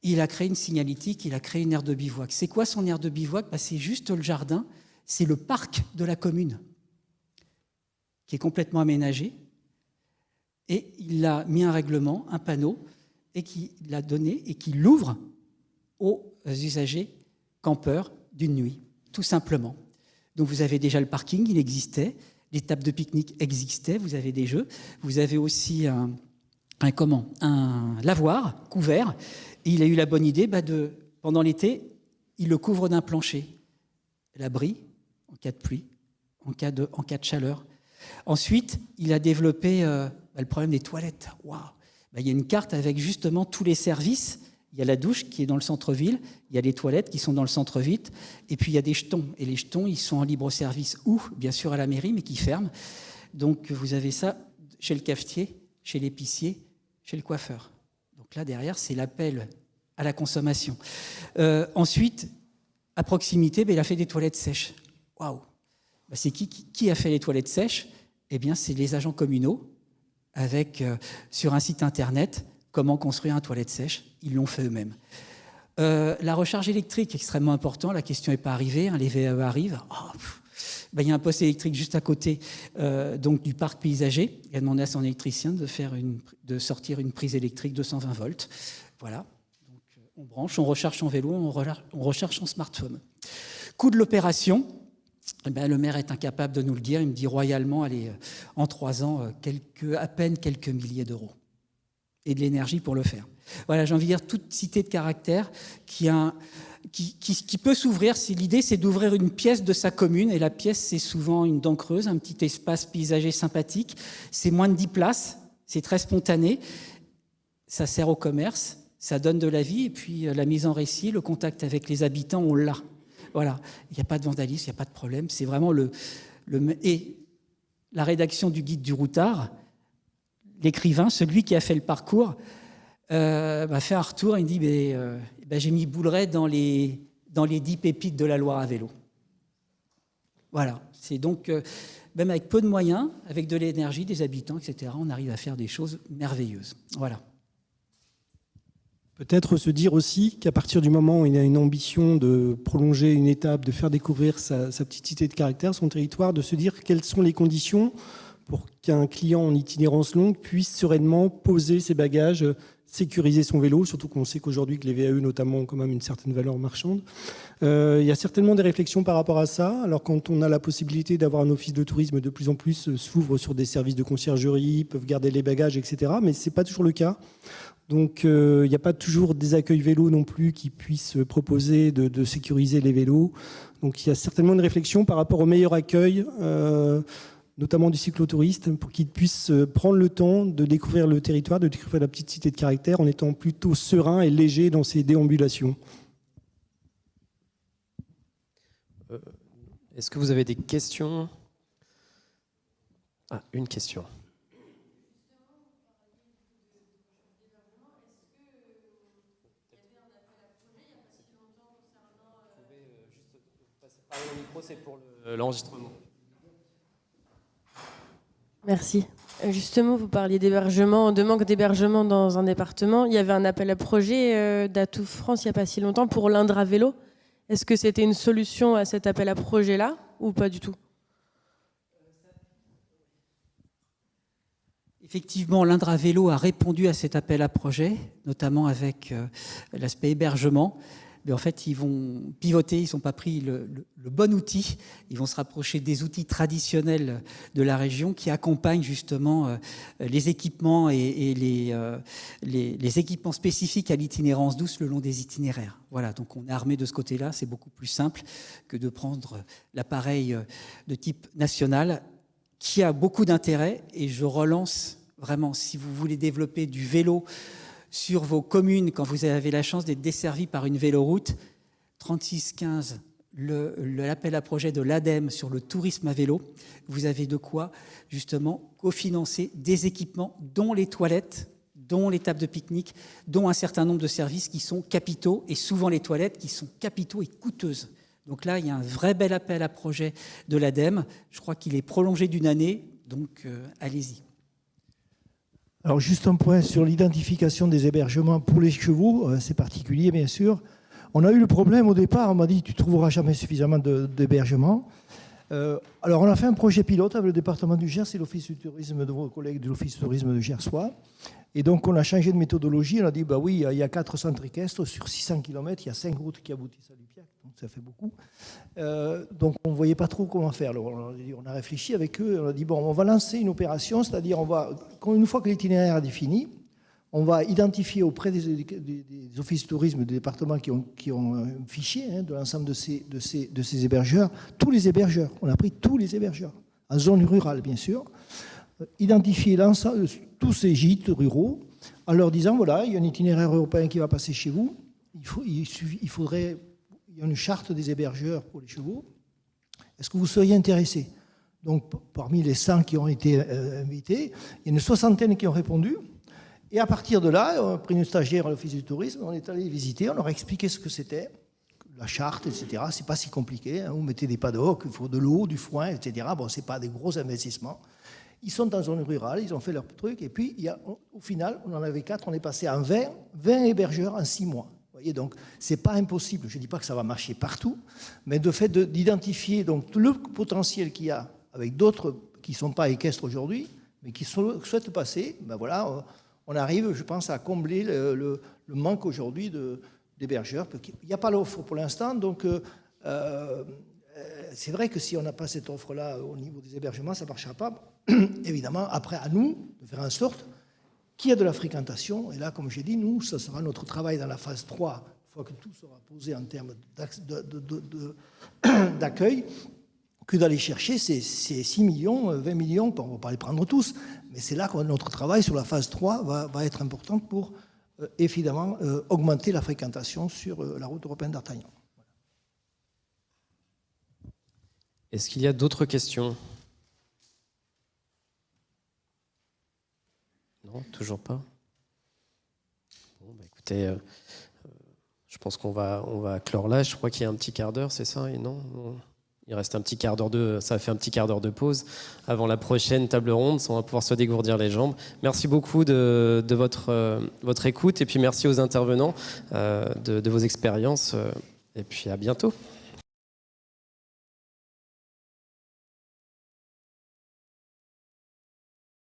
S2: Il a créé une signalétique, il a créé une aire de bivouac. C'est quoi son aire de bivouac? C'est juste le jardin, c'est le parc de la commune, qui est complètement aménagé. Et il a mis un règlement, un panneau, et qui l'a donné et qui l'ouvre aux usagers campeurs d'une nuit, tout simplement. Donc vous avez déjà le parking, il existait, les tables de pique-nique existaient, vous avez des jeux, vous avez aussi un lavoir couvert, et il a eu la bonne idée pendant l'été, il le couvre d'un plancher, l'abri en cas de pluie, en cas de chaleur. Ensuite, il a développé le problème des toilettes. Waouh! Il y a une carte avec justement tous les services. Il y a la douche qui est dans le centre-ville, il y a les toilettes qui sont dans le centre-ville, et puis il y a des jetons. Et les jetons, ils sont en libre-service ou, bien sûr, à la mairie, mais qui ferment. Donc, vous avez ça chez le cafetier, chez l'épicier, chez le coiffeur. Donc là, derrière, c'est l'appel à la consommation. Ensuite, à proximité, il a fait des toilettes sèches. Waouh! C'est qui a fait les toilettes sèches? Eh bien, c'est les agents communaux, avec, sur un site internet, comment construire une toilette sèche. Ils l'ont fait eux-mêmes. La recharge électrique, extrêmement important. La question n'est pas arrivée. Les VAE arrivent. Il y a un poste électrique juste à côté donc du parc paysager. Il a demandé à son électricien de sortir une prise électrique 220 volts. Voilà. Donc, on branche, on recharge son vélo, on recharge son smartphone. Coût de l'opération. Le maire est incapable de nous le dire. Il me dit royalement, allez, en 3 ans, à peine quelques milliers d'euros. Et de l'énergie pour le faire. Voilà, j'ai envie de dire toute cité de caractère qui peut s'ouvrir. L'idée, c'est d'ouvrir une pièce de sa commune. Et la pièce, c'est souvent une dent creuse, un petit espace paysager sympathique. C'est moins de 10 places. C'est très spontané. Ça sert au commerce. Ça donne de la vie. Et puis, la mise en récit, le contact avec les habitants, on l'a. Voilà. Il n'y a pas de vandalisme, il n'y a pas de problème. C'est vraiment Et la rédaction du guide du routard, l'écrivain, celui qui a fait le parcours, fait un retour et il dit j'ai mis Bouleret dans les 10 pépites de la Loire à vélo. Voilà. C'est donc, même avec peu de moyens, avec de l'énergie, des habitants, etc., on arrive à faire des choses merveilleuses. Voilà.
S3: Peut-être se dire aussi qu'à partir du moment où il a une ambition de prolonger une étape, de faire découvrir sa petite cité de caractère, son territoire, de se dire quelles sont les conditions pour qu'un client en itinérance longue puisse sereinement poser ses bagages, sécuriser son vélo, surtout qu'on sait qu'aujourd'hui que les VAE notamment ont quand même une certaine valeur marchande. Il y a certainement des réflexions par rapport à ça. Alors quand on a la possibilité d'avoir un office de tourisme de plus en plus s'ouvre sur des services de conciergerie, peuvent garder les bagages, etc. Mais ce n'est pas toujours le cas. Donc il n'y a pas toujours des accueils vélos non plus qui puissent proposer de sécuriser les vélos. Donc il y a certainement une réflexion par rapport au meilleur accueil, notamment du cyclotouriste, pour qu'il puisse prendre le temps de découvrir le territoire, de découvrir la petite cité de caractère en étant plutôt serein et léger dans ses déambulations.
S1: Est-ce que vous avez des questions? Une question. Le micro, c'est pour l'enregistrement.
S6: Merci. Justement, vous parliez d'hébergement, de manque d'hébergement dans un département. Il y avait un appel à projet d'Atout France il n'y a pas si longtemps pour l'Indre à vélo. Est-ce que c'était une solution à cet appel à projet-là ou pas du tout?
S2: Effectivement, l'Indra Vélo a répondu à cet appel à projet, notamment avec l'aspect hébergement. Mais en fait, ils vont pivoter, ils n'ont pas pris le bon outil. Ils vont se rapprocher des outils traditionnels de la région qui accompagnent justement les équipements et les équipements spécifiques à l'itinérance douce le long des itinéraires. Voilà, donc on est armé de ce côté-là. C'est beaucoup plus simple que de prendre l'appareil de type national qui a beaucoup d'intérêt. Et je relance vraiment, si vous voulez développer du vélo sur vos communes, quand vous avez la chance d'être desservi par une véloroute, 3615, l'appel à projet de l'ADEME sur le tourisme à vélo, vous avez de quoi justement cofinancer des équipements, dont les toilettes, dont les tables de pique-nique, dont un certain nombre de services qui sont capitaux, et souvent les toilettes qui sont capitaux et coûteuses. Donc là, il y a un vrai bel appel à projet de l'ADEME. Je crois qu'il est prolongé d'une année, donc allez-y.
S4: Alors juste un point sur l'identification des hébergements pour les chevaux, c'est particulier bien sûr. On a eu le problème au départ, on m'a dit tu ne trouveras jamais suffisamment d'hébergements. Alors on a fait un projet pilote avec le département du Gers et l'office du tourisme de vos collègues de l'office du tourisme de Gersois. Et donc on a changé de méthodologie, on a dit bah oui, il y a 4 centres équestres sur 600 km, il y a 5 routes qui aboutissent à Lupiac, donc ça fait beaucoup. Donc on ne voyait pas trop comment faire. Alors, on a réfléchi avec eux, on a dit bon, on va lancer une opération, c'est-à-dire une fois que l'itinéraire est défini, on va identifier auprès des offices de tourisme des départements qui ont un fichier de l'ensemble de ces hébergeurs, tous les hébergeurs, on a pris tous les hébergeurs, en zone rurale bien sûr, identifier tous ces gîtes ruraux en leur disant voilà, il y a un itinéraire européen qui va passer chez vous, il y a une charte des hébergeurs pour les chevaux, est-ce que vous seriez intéressés? Donc parmi les 100 qui ont été invités, il y a une soixantaine qui ont répondu. Et à partir de là, on a pris une stagiaire à l'office du tourisme, on est allé visiter, on leur a expliqué ce que c'était, la charte, etc. C'est pas si compliqué, vous mettez des paddocks, il faut de l'eau, du foin, etc. Bon, c'est pas des gros investissements. Ils sont en zone rurale, ils ont fait leur truc, et puis au final, on en avait 4, on est passé en 20 hébergeurs en 6 mois. Vous voyez, donc c'est pas impossible. Je dis pas que ça va marcher partout, mais de fait d'identifier donc tout le potentiel qu'il y a avec d'autres qui sont pas équestres aujourd'hui, mais qui souhaitent passer, ben voilà. On arrive, je pense, à combler le manque aujourd'hui d'hébergeurs. Il n'y a pas l'offre pour l'instant, donc c'est vrai que si on n'a pas cette offre-là au niveau des hébergements, ça ne marchera pas. Évidemment, après, à nous de faire en sorte qu'il y ait de la fréquentation. Et là, comme j'ai dit, nous, ça sera notre travail dans la phase 3, une fois que tout sera posé en termes d'accueil, que d'aller chercher ces 6 millions, 20 millions, on ne va pas les prendre tous, mais c'est là que notre travail sur la phase 3 va être important pour, évidemment, augmenter la fréquentation sur la route européenne d'Artagnan.
S1: Est-ce qu'il y a d'autres questions? Non, toujours pas. Bon, bah écoutez, je pense qu'on va clore là. Je crois qu'il y a un petit quart d'heure, c'est ça? Et non, il reste un petit quart d'heure ça fait un petit quart d'heure de pause avant la prochaine table ronde. On va pouvoir se dégourdir les jambes. Merci beaucoup de votre écoute et puis merci aux intervenants de vos expériences. Et puis à bientôt.